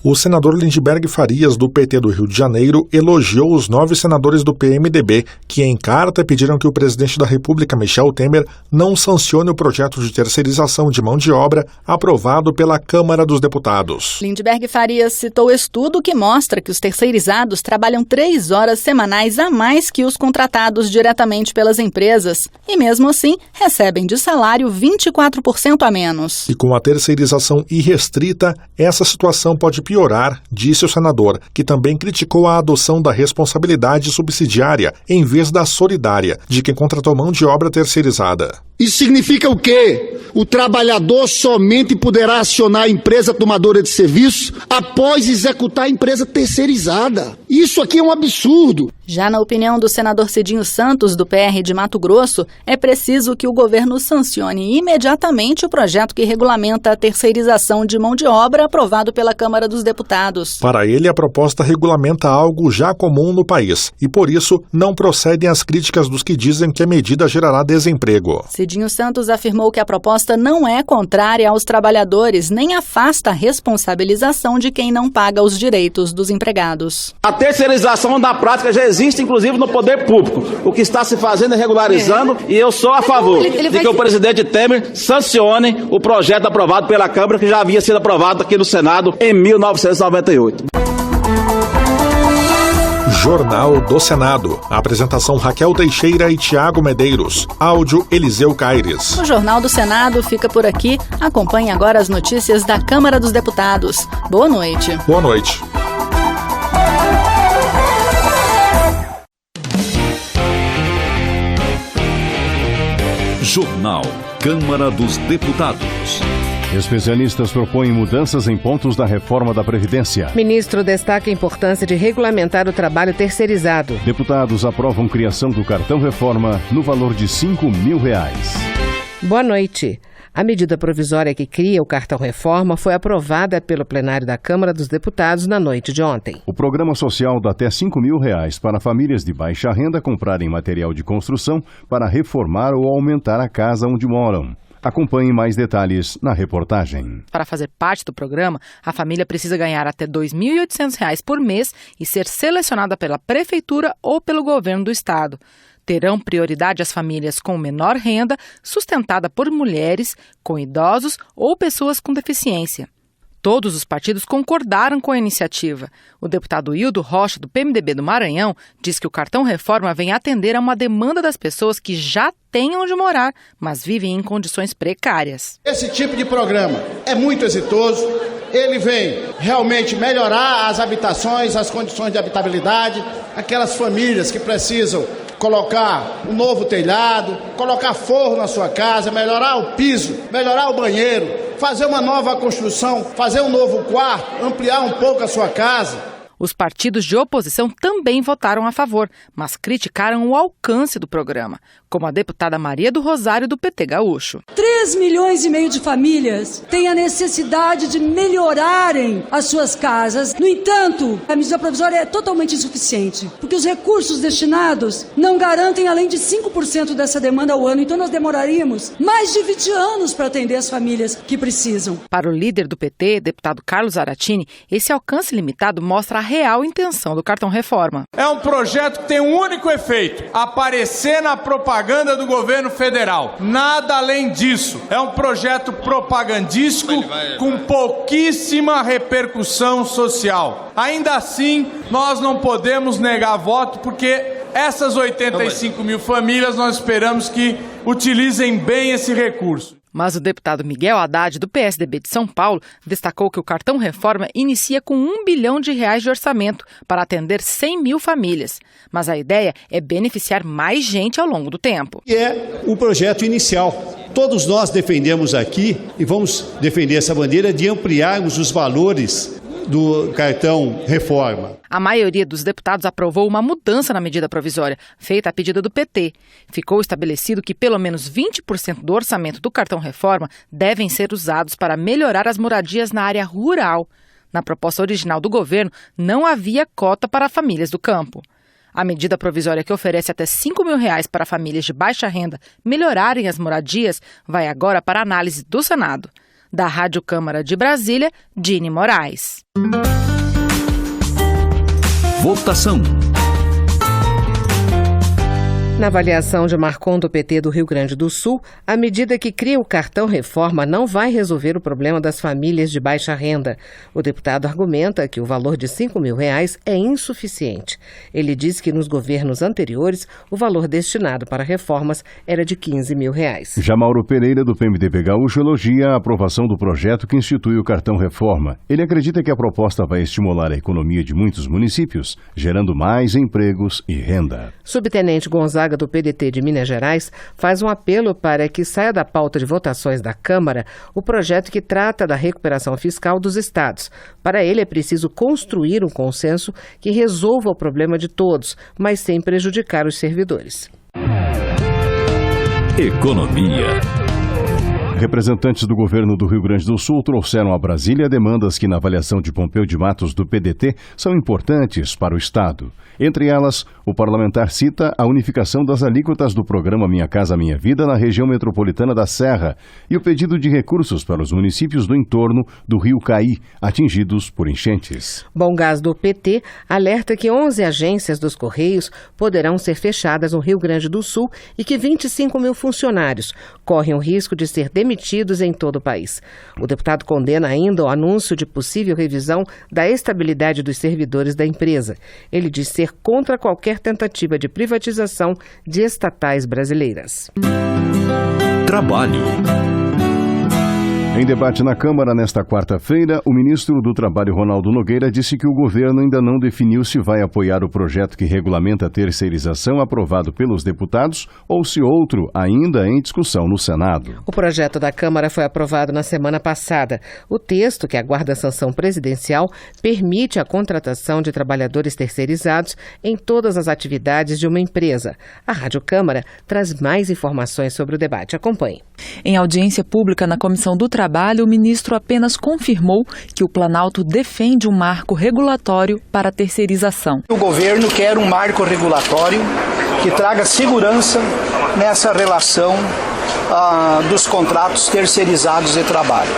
O senador Lindbergh Farias, do PT do Rio de Janeiro, elogiou os 9 senadores do PMDB, que em carta pediram que o presidente da República, Michel Temer, não sancione o projeto de terceirização de mão de obra aprovado pela Câmara dos Deputados. Lindbergh Farias citou estudo que mostra que os terceirizados trabalham 3 horas semanais a mais que os contratados diretamente pelas empresas e, mesmo assim, recebem de salário 24% a menos. E com a terceirização irrestrita, essa situação pode piorar, disse o senador, que também criticou a adoção da responsabilidade subsidiária em vez da solidária de quem contratou mão de obra terceirizada. Isso significa o quê? O trabalhador somente poderá acionar a empresa tomadora de serviço após executar a empresa terceirizada. Isso aqui é um absurdo. Já na opinião do senador Cidinho Santos, do PR de Mato Grosso, é preciso que o governo sancione imediatamente o projeto que regulamenta a terceirização de mão de obra aprovado pela Câmara dos Deputados. Para ele, a proposta regulamenta algo já comum no país e, por isso, não procedem as críticas dos que dizem que a medida gerará desemprego. Cidinho Santos afirmou que a proposta não é contrária aos trabalhadores, nem afasta a responsabilização de quem não paga os direitos dos empregados. A terceirização, na prática, já existe, inclusive, no poder público. O que está se fazendo é regularizando e eu sou a favor de que o presidente Temer sancione o projeto aprovado pela Câmara, que já havia sido aprovado aqui no Senado em 1998. Jornal do Senado. Apresentação Raquel Teixeira e Tiago Medeiros. Áudio Eliseu Caires. O Jornal do Senado fica por aqui. Acompanhe agora as notícias da Câmara dos Deputados. Boa noite. Boa noite. Jornal Câmara dos Deputados. Especialistas propõem mudanças em pontos da reforma da Previdência. Ministro destaca a importância de regulamentar o trabalho terceirizado. Deputados aprovam criação do cartão reforma no valor de R$5.000. Boa noite. A medida provisória que cria o cartão reforma foi aprovada pelo plenário da Câmara dos Deputados na noite de ontem. O programa social dá até R$5.000 para famílias de baixa renda comprarem material de construção para reformar ou aumentar a casa onde moram. Acompanhe mais detalhes na reportagem. Para fazer parte do programa, a família precisa ganhar até R$2.800 por mês e ser selecionada pela Prefeitura ou pelo governo do Estado. Terão prioridade as famílias com menor renda, sustentada por mulheres, com idosos ou pessoas com deficiência. Todos os partidos concordaram com a iniciativa. O deputado Hildo Rocha, do PMDB do Maranhão, diz que o cartão reforma vem atender a uma demanda das pessoas que já têm onde morar, mas vivem em condições precárias. Esse tipo de programa é muito exitoso. Ele vem realmente melhorar as habitações, as condições de habitabilidade, aquelas famílias que precisam colocar um novo telhado, colocar forro na sua casa, melhorar o piso, melhorar o banheiro, fazer uma nova construção, fazer um novo quarto, ampliar um pouco a sua casa. Os partidos de oposição também votaram a favor, mas criticaram o alcance do programa, como a deputada Maria do Rosário, do PT Gaúcho. 3,5 milhões de famílias têm a necessidade de melhorarem as suas casas. No entanto, a medida provisória é totalmente insuficiente, porque os recursos destinados não garantem além de 5% dessa demanda ao ano. Então nós demoraríamos mais de 20 anos para atender as famílias que precisam. Para o líder do PT, deputado Carlos Zaratini, esse alcance limitado mostra a real intenção do cartão reforma. É um projeto que tem um único efeito: aparecer na propaganda do governo federal. Nada além disso. É um projeto propagandístico com pouquíssima repercussão social. Ainda assim, nós não podemos negar voto, porque essas 85 mil famílias nós esperamos que utilizem bem esse recurso. Mas o deputado Miguel Haddad, do PSDB de São Paulo, destacou que o cartão reforma inicia com R$1 bilhão de orçamento para atender 100 mil famílias. Mas a ideia é beneficiar mais gente ao longo do tempo. É o projeto inicial. Todos nós defendemos aqui e vamos defender essa bandeira de ampliarmos os valores do cartão reforma. A maioria dos deputados aprovou uma mudança na medida provisória, feita a pedido do PT. Ficou estabelecido que pelo menos 20% do orçamento do cartão reforma devem ser usados para melhorar as moradias na área rural. Na proposta original do governo, não havia cota para famílias do campo. A medida provisória, que oferece até R$5.000 para famílias de baixa renda melhorarem as moradias, vai agora para análise do Senado. Da Rádio Câmara de Brasília, Dini Moraes. Votação. Na avaliação de Marcon, do PT do Rio Grande do Sul, a medida que cria o cartão reforma não vai resolver o problema das famílias de baixa renda. O deputado argumenta que o valor de R$5.000 é insuficiente. Ele diz que nos governos anteriores o valor destinado para reformas era de R$15.000. Já Mauro Pereira, do PMDB Gaúcho, elogia a aprovação do projeto que institui o cartão reforma. Ele acredita que a proposta vai estimular a economia de muitos municípios, gerando mais empregos e renda. Subtenente Gonzalo Gonzaga, do PDT de Minas Gerais, faz um apelo para que saia da pauta de votações da Câmara o projeto que trata da recuperação fiscal dos estados. Para ele, é preciso construir um consenso que resolva o problema de todos, mas sem prejudicar os servidores. Economia. Representantes do governo do Rio Grande do Sul trouxeram a Brasília demandas que, na avaliação de Pompeu de Matos, do PDT, são importantes para o Estado. Entre elas, o parlamentar cita a unificação das alíquotas do programa Minha Casa Minha Vida na região metropolitana da Serra e o pedido de recursos para os municípios do entorno do Rio Caí, atingidos por enchentes. Bom Gás, do PT, alerta que 11 agências dos Correios poderão ser fechadas no Rio Grande do Sul e que 25 mil funcionários correm o risco de ser demitidos em todo o país. O deputado condena ainda o anúncio de possível revisão da estabilidade dos servidores da empresa. Ele diz ser contra qualquer tentativa de privatização de estatais brasileiras. Trabalho. Em debate na Câmara nesta quarta-feira, o ministro do Trabalho, Ronaldo Nogueira, disse que o governo ainda não definiu se vai apoiar o projeto que regulamenta a terceirização aprovado pelos deputados ou se outro ainda em discussão no Senado. O projeto da Câmara foi aprovado na semana passada. O texto, que aguarda a sanção presidencial, permite a contratação de trabalhadores terceirizados em todas as atividades de uma empresa. A Rádio Câmara traz mais informações sobre o debate. Acompanhe. Em audiência pública na Comissão do Trabalho, o ministro apenas confirmou que o Planalto defende um marco regulatório para a terceirização. O governo quer um marco regulatório que traga segurança nessa relação dos contratos terceirizados de trabalho.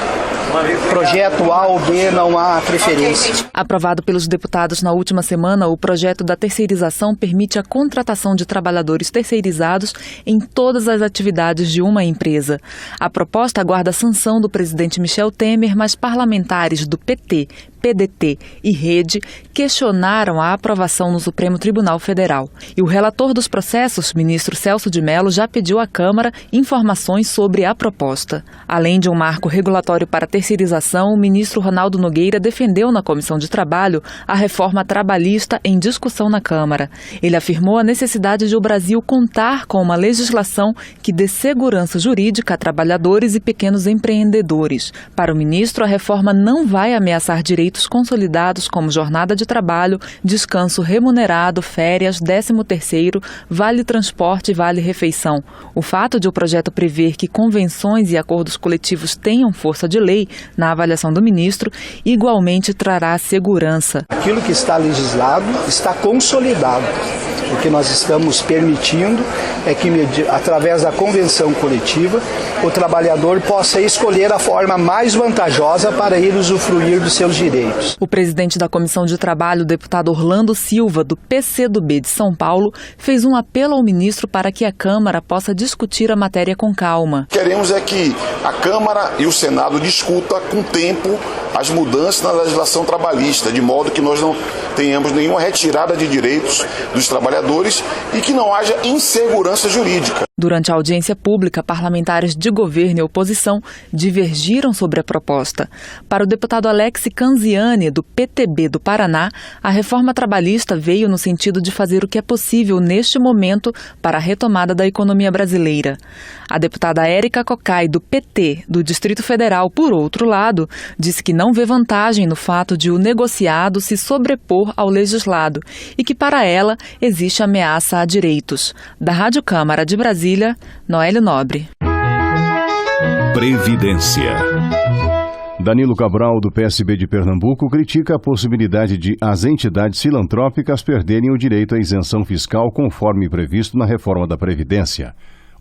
Projeto A ou B, não há preferência. Aprovado pelos deputados na última semana, o projeto da terceirização permite a contratação de trabalhadores terceirizados em todas as atividades de uma empresa. A proposta aguarda a sanção do presidente Michel Temer, mas parlamentares do PT, PDT e Rede questionaram a aprovação no Supremo Tribunal Federal. E o relator dos processos, ministro Celso de Mello, já pediu à Câmara informações sobre a proposta. Além de um marco regulatório para a terceirização, o ministro Ronaldo Nogueira defendeu na Comissão de Trabalho a reforma trabalhista em discussão na Câmara. Ele afirmou a necessidade de o Brasil contar com uma legislação que dê segurança jurídica a trabalhadores e pequenos empreendedores. Para o ministro, a reforma não vai ameaçar direitos consolidados como jornada de trabalho, descanso remunerado, férias, 13º, vale transporte e vale refeição. O fato de o projeto prever que convenções e acordos coletivos tenham força de lei, na avaliação do ministro, igualmente trará segurança. Aquilo que está legislado está consolidado. O que nós estamos permitindo é que, através da convenção coletiva, o trabalhador possa escolher a forma mais vantajosa para ele usufruir dos seus direitos. O presidente da Comissão de Trabalho, o deputado Orlando Silva, do PCdoB de São Paulo, fez um apelo ao ministro para que a Câmara possa discutir a matéria com calma. Queremos é que a Câmara e o Senado discutam com tempo as mudanças na legislação trabalhista, de modo que nós não tenhamos nenhuma retirada de direitos dos trabalhadores e que não haja insegurança jurídica. Durante a audiência pública, parlamentares de governo e oposição divergiram sobre a proposta. Para o deputado Alex Canziani, do PTB do Paraná, a reforma trabalhista veio no sentido de fazer o que é possível neste momento para a retomada da economia brasileira. A deputada Érica Cocai, do PT do Distrito Federal, por outro lado, disse que não vê vantagem no fato de o negociado se sobrepor ao legislado e que, para ela, existe ameaça a direitos. Da Rádio Câmara de Brasília, Noélio Nobre. Previdência. Danilo Cabral, do PSB de Pernambuco, critica a possibilidade de as entidades filantrópicas perderem o direito à isenção fiscal conforme previsto na reforma da Previdência.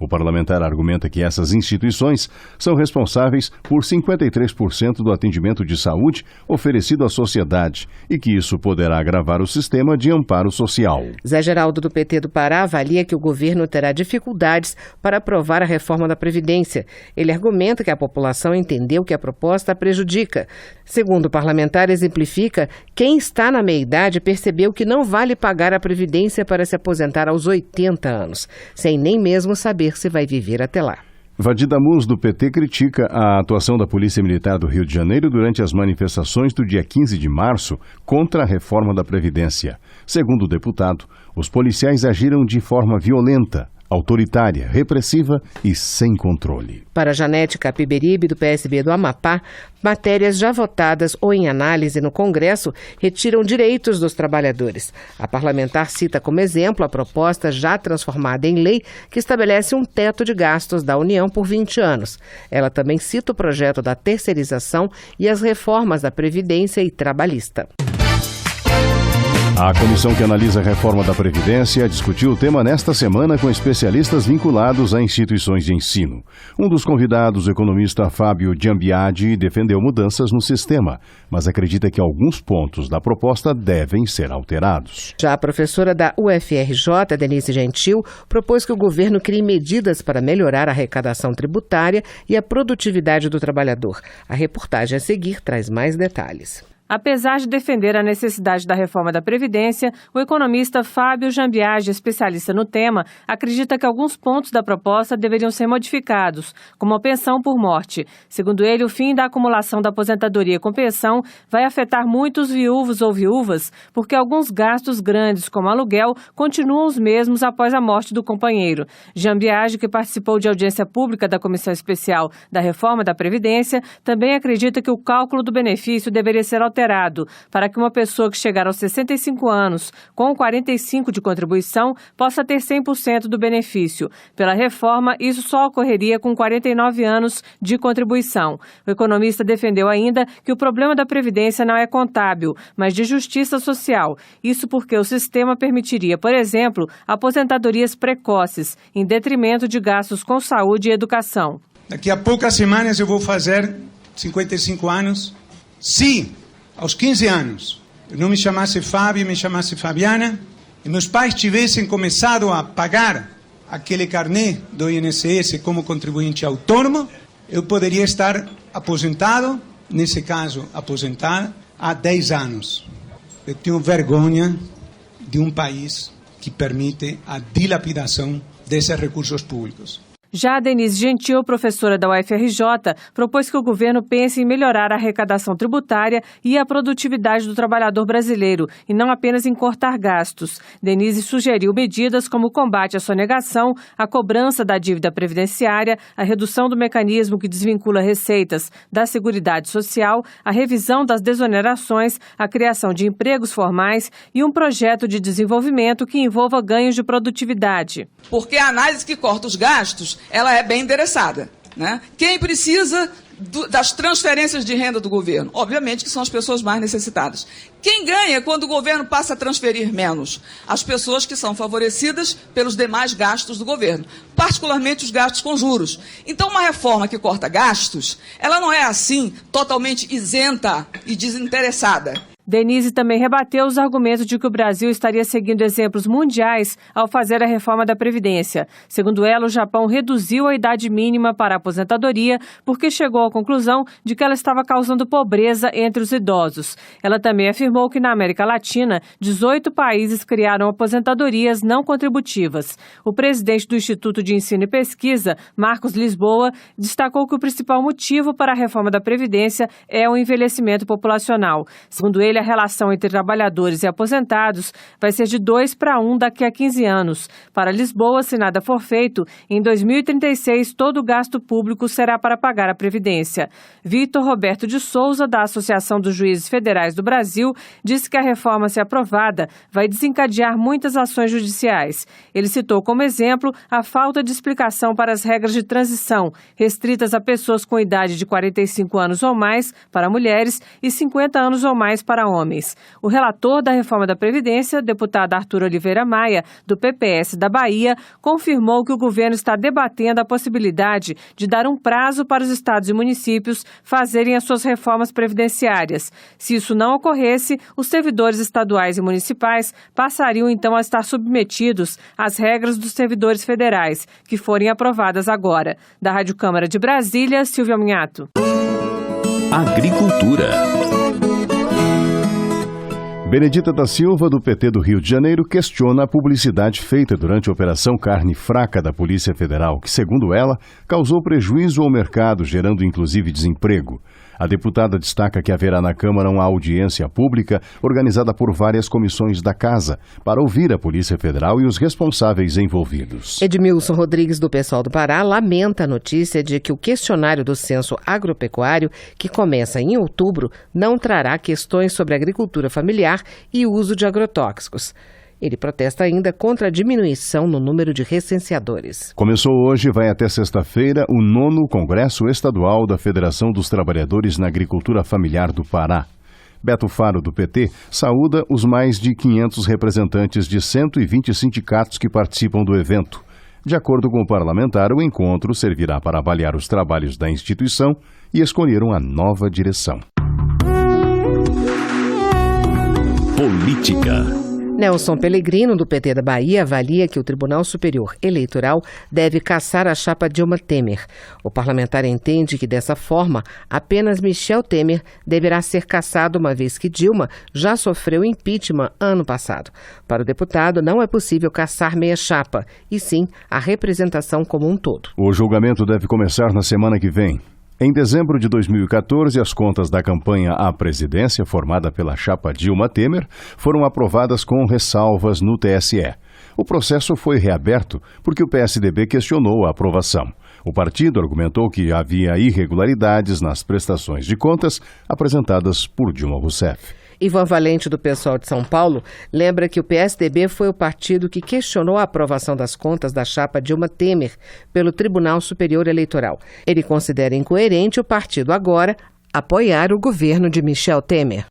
O parlamentar argumenta que essas instituições são responsáveis por 53% do atendimento de saúde oferecido à sociedade e que isso poderá agravar o sistema de amparo social. Zé Geraldo, do PT do Pará, avalia que o governo terá dificuldades para aprovar a reforma da Previdência. Ele argumenta que a população entendeu que a proposta prejudica. Segundo o parlamentar, exemplifica, quem está na meia-idade percebeu que não vale pagar a Previdência para se aposentar aos 80 anos, sem nem mesmo saber se vai viver até lá. Vadida Mus, do PT, critica a atuação da Polícia Militar do Rio de Janeiro durante as manifestações do dia 15 de março contra a reforma da Previdência. Segundo o deputado, os policiais agiram de forma violenta, autoritária, repressiva e sem controle. Para Janete Capiberibe, do PSB do Amapá, matérias já votadas ou em análise no Congresso retiram direitos dos trabalhadores. A parlamentar cita como exemplo a proposta já transformada em lei que estabelece um teto de gastos da União por 20 anos. Ela também cita o projeto da terceirização e as reformas da Previdência e Trabalhista. A comissão que analisa a reforma da Previdência discutiu o tema nesta semana com especialistas vinculados a instituições de ensino. Um dos convidados, o economista Fábio Giambiadi, defendeu mudanças no sistema, mas acredita que alguns pontos da proposta devem ser alterados. Já a professora da UFRJ, Denise Gentil, propôs que o governo crie medidas para melhorar a arrecadação tributária e a produtividade do trabalhador. A reportagem a seguir traz mais detalhes. Apesar de defender a necessidade da reforma da Previdência, o economista Fábio Giambiadi, especialista no tema, acredita que alguns pontos da proposta deveriam ser modificados, como a pensão por morte. Segundo ele, o fim da acumulação da aposentadoria com pensão vai afetar muitos viúvos ou viúvas, porque alguns gastos grandes, como aluguel, continuam os mesmos após a morte do companheiro. Giambiadi, que participou de audiência pública da Comissão Especial da Reforma da Previdência, também acredita que o cálculo do benefício deveria ser alterado para que uma pessoa que chegar aos 65 anos com 45 de contribuição possa ter 100% do benefício. Pela reforma, isso só ocorreria com 49 anos de contribuição. O economista defendeu ainda que o problema da Previdência não é contábil, mas de justiça social. Isso porque o sistema permitiria, por exemplo, aposentadorias precoces, em detrimento de gastos com saúde e educação. Daqui a poucas semanas eu vou fazer 55 anos. Sim! Aos 15 anos, eu não me chamasse Fábio, me chamasse Fabiana, e meus pais tivessem começado a pagar aquele carnê do INSS como contribuinte autônomo, eu poderia estar aposentado, nesse caso aposentada, há 10 anos. Eu tenho vergonha de um país que permite a dilapidação desses recursos públicos. Já a Denise Gentil, professora da UFRJ, propôs que o governo pense em melhorar a arrecadação tributária e a produtividade do trabalhador brasileiro, e não apenas em cortar gastos. Denise sugeriu medidas como o combate à sonegação, a cobrança da dívida previdenciária, a redução do mecanismo que desvincula receitas da Seguridade Social, a revisão das desonerações, a criação de empregos formais e um projeto de desenvolvimento que envolva ganhos de produtividade. Porque a análise que corta os gastos, ela é bem endereçada, né? Quem precisa das transferências de renda do governo? Obviamente que são as pessoas mais necessitadas. Quem ganha quando o governo passa a transferir menos? As pessoas que são favorecidas pelos demais gastos do governo, particularmente os gastos com juros. Então, uma reforma que corta gastos, ela não é assim totalmente isenta e desinteressada. Denise também rebateu os argumentos de que o Brasil estaria seguindo exemplos mundiais ao fazer a reforma da Previdência. Segundo ela, o Japão reduziu a idade mínima para a aposentadoria porque chegou à conclusão de que ela estava causando pobreza entre os idosos. Ela também afirmou que na América Latina, 18 países criaram aposentadorias não contributivas. O presidente do Instituto de Ensino e Pesquisa, Marcos Lisboa, destacou que o principal motivo para a reforma da Previdência é o envelhecimento populacional. Segundo ele, a relação entre trabalhadores e aposentados vai ser de 2:1 daqui a 15 anos. Para Lisboa, se nada for feito, em 2036 todo o gasto público será para pagar a Previdência. Vitor Roberto de Souza, da Associação dos Juízes Federais do Brasil, disse que a reforma, se aprovada, vai desencadear muitas ações judiciais. Ele citou como exemplo a falta de explicação para as regras de transição, restritas a pessoas com idade de 45 anos ou mais para mulheres e 50 anos ou mais para homens. O relator da reforma da Previdência, deputado Arthur Oliveira Maia, do PPS da Bahia, confirmou que o governo está debatendo a possibilidade de dar um prazo para os estados e municípios fazerem as suas reformas previdenciárias. Se isso não ocorresse, os servidores estaduais e municipais passariam então a estar submetidos às regras dos servidores federais, que forem aprovadas agora. Da Rádio Câmara de Brasília, Silvia Minhato. Agricultura. Benedita da Silva, do PT do Rio de Janeiro, questiona a publicidade feita durante a Operação Carne Fraca da Polícia Federal, que, segundo ela, causou prejuízo ao mercado, gerando inclusive desemprego. A deputada destaca que haverá na Câmara uma audiência pública organizada por várias comissões da Casa para ouvir a Polícia Federal e os responsáveis envolvidos. Edmilson Rodrigues, do PSOL do Pará, lamenta a notícia de que o questionário do Censo Agropecuário, que começa em outubro, não trará questões sobre agricultura familiar e uso de agrotóxicos. Ele protesta ainda contra a diminuição no número de recenseadores. Começou hoje e vai até sexta-feira o 9º Congresso Estadual da Federação dos Trabalhadores na Agricultura Familiar do Pará. Beto Faro, do PT, saúda os mais de 500 representantes de 120 sindicatos que participam do evento. De acordo com o parlamentar, o encontro servirá para avaliar os trabalhos da instituição e escolher uma nova direção. Política. Nelson Pellegrino, do PT da Bahia, avalia que o Tribunal Superior Eleitoral deve cassar a chapa Dilma Temer. O parlamentar entende que, dessa forma, apenas Michel Temer deverá ser cassado, uma vez que Dilma já sofreu impeachment ano passado. Para o deputado, não é possível cassar meia chapa, e sim a representação como um todo. O julgamento deve começar na semana que vem. Em dezembro de 2014, as contas da campanha à presidência, formada pela chapa Dilma Temer, foram aprovadas com ressalvas no TSE. O processo foi reaberto porque o PSDB questionou a aprovação. O partido argumentou que havia irregularidades nas prestações de contas apresentadas por Dilma Rousseff. Ivan Valente, do PSOL de São Paulo, lembra que o PSDB foi o partido que questionou a aprovação das contas da chapa Dilma Temer pelo Tribunal Superior Eleitoral. Ele considera incoerente o partido agora apoiar o governo de Michel Temer.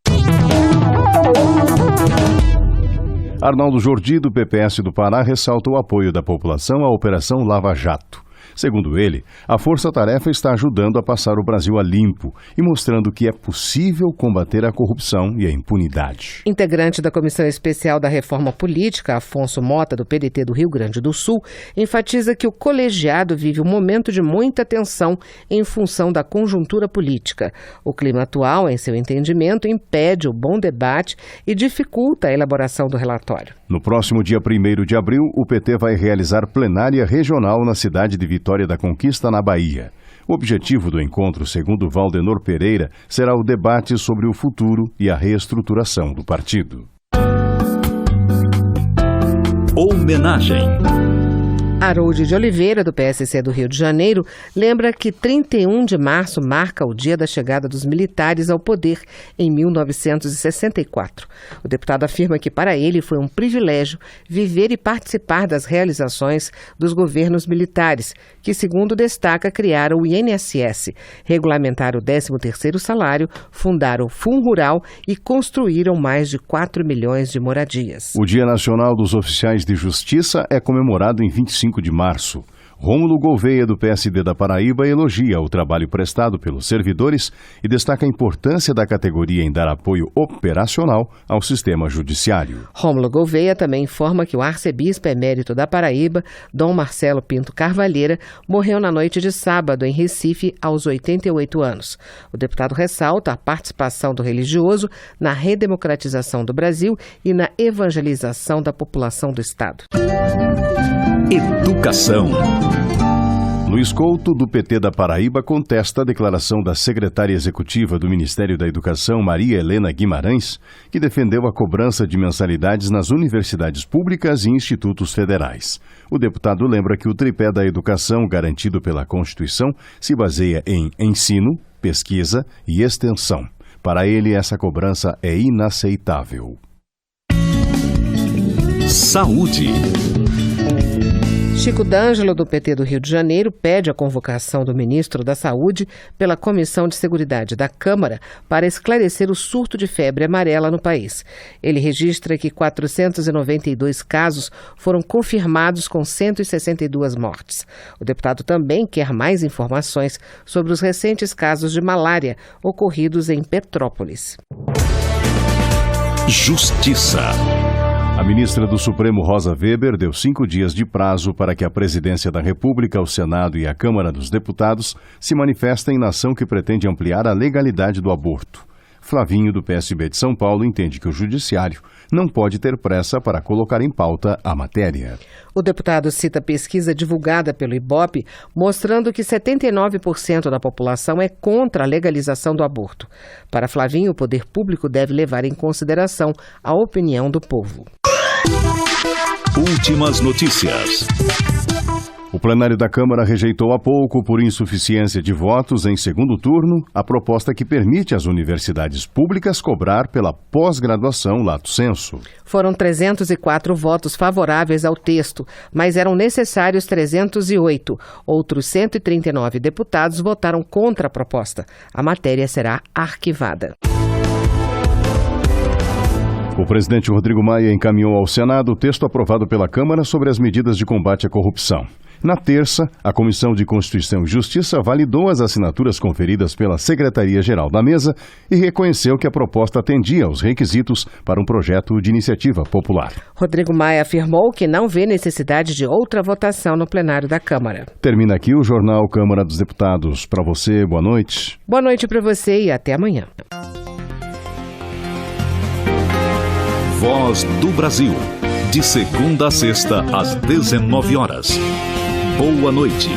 Arnaldo Jordi, do PPS do Pará, ressalta o apoio da população à Operação Lava Jato. Segundo ele, a Força-Tarefa está ajudando a passar o Brasil a limpo e mostrando que é possível combater a corrupção e a impunidade. Integrante da Comissão Especial da Reforma Política, Afonso Mota, do PDT do Rio Grande do Sul, enfatiza que o colegiado vive um momento de muita tensão em função da conjuntura política. O clima atual, em seu entendimento, impede o bom debate e dificulta a elaboração do relatório. No próximo dia 1º de abril, o PT vai realizar plenária regional na cidade de Vitória da Conquista, na Bahia. O objetivo do encontro, segundo Valdenor Pereira, será o debate sobre o futuro e a reestruturação do partido. Homenagem. Harold de Oliveira, do PSC do Rio de Janeiro, lembra que 31 de março marca o dia da chegada dos militares ao poder, em 1964. O deputado afirma que para ele foi um privilégio viver e participar das realizações dos governos militares, que, segundo destaca, criaram o INSS, regulamentaram o 13º salário, fundaram o Fundo Rural e construíram mais de 4 milhões de moradias. O Dia Nacional dos Oficiais de Justiça é comemorado em 25 de março. Rômulo Gouveia, do PSD da Paraíba, elogia o trabalho prestado pelos servidores e destaca a importância da categoria em dar apoio operacional ao sistema judiciário. Rômulo Gouveia também informa que o arcebispo emérito da Paraíba, Dom Marcelo Pinto Carvalheira, morreu na noite de sábado em Recife, aos 88 anos. O deputado ressalta a participação do religioso na redemocratização do Brasil e na evangelização da população do Estado. Educação. Luiz Couto, do PT da Paraíba, contesta a declaração da secretária executiva do Ministério da Educação, Maria Helena Guimarães, que defendeu a cobrança de mensalidades nas universidades públicas e institutos federais. O deputado lembra que o tripé da educação garantido pela Constituição se baseia em ensino, pesquisa e extensão. Para ele, essa cobrança é inaceitável. Saúde. Chico D'Angelo, do PT do Rio de Janeiro, pede a convocação do ministro da Saúde pela Comissão de Seguridade da Câmara para esclarecer o surto de febre amarela no país. Ele registra que 492 casos foram confirmados, com 162 mortes. O deputado também quer mais informações sobre os recentes casos de malária ocorridos em Petrópolis. Justiça. A ministra do Supremo, Rosa Weber, deu 5 dias de prazo para que a Presidência da República, o Senado e a Câmara dos Deputados se manifestem na ação que pretende ampliar a legalidade do aborto. Flavinho, do PSB de São Paulo, entende que o Judiciário não pode ter pressa para colocar em pauta a matéria. O deputado cita pesquisa divulgada pelo IBOPE, mostrando que 79% da população é contra a legalização do aborto. Para Flavinho, o poder público deve levar em consideração a opinião do povo. Últimas notícias. O plenário da Câmara rejeitou há pouco, por insuficiência de votos em segundo turno, a proposta que permite às universidades públicas cobrar pela pós-graduação lato sensu. Foram 304 votos favoráveis ao texto, mas eram necessários 308. Outros 139 deputados votaram contra a proposta. A matéria será arquivada. O presidente Rodrigo Maia encaminhou ao Senado o texto aprovado pela Câmara sobre as medidas de combate à corrupção. Na terça, a Comissão de Constituição e Justiça validou as assinaturas conferidas pela Secretaria-Geral da Mesa e reconheceu que a proposta atendia aos requisitos para um projeto de iniciativa popular. Rodrigo Maia afirmou que não vê necessidade de outra votação no plenário da Câmara. Termina aqui o Jornal Câmara dos Deputados. Para você, boa noite. Boa noite para você e até amanhã. Voz do Brasil. De segunda a sexta, às 19 horas. Boa noite.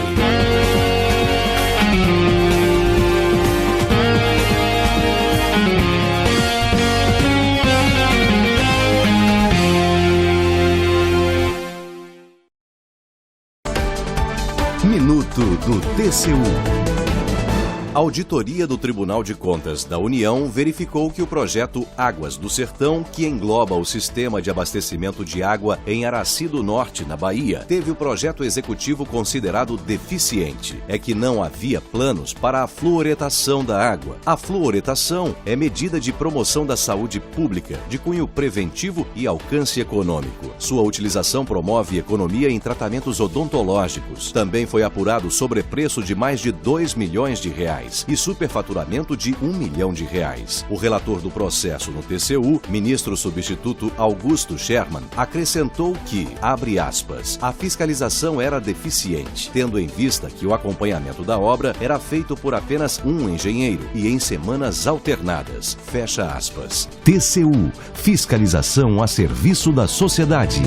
Minuto do TCU. A auditoria do Tribunal de Contas da União verificou que o projeto Águas do Sertão, que engloba o sistema de abastecimento de água em Araci do Norte, na Bahia, teve o projeto executivo considerado deficiente. É que não havia planos para a fluoretação da água. A fluoretação é medida de promoção da saúde pública, de cunho preventivo e alcance econômico. Sua utilização promove economia em tratamentos odontológicos. Também foi apurado sobrepreço de mais de R$2 milhões e superfaturamento de R$1 milhão. O relator do processo no TCU, ministro substituto Augusto Sherman, acrescentou que, abre aspas, a fiscalização era deficiente, tendo em vista que o acompanhamento da obra era feito por apenas um engenheiro e em semanas alternadas, fecha aspas. TCU, fiscalização a serviço da sociedade.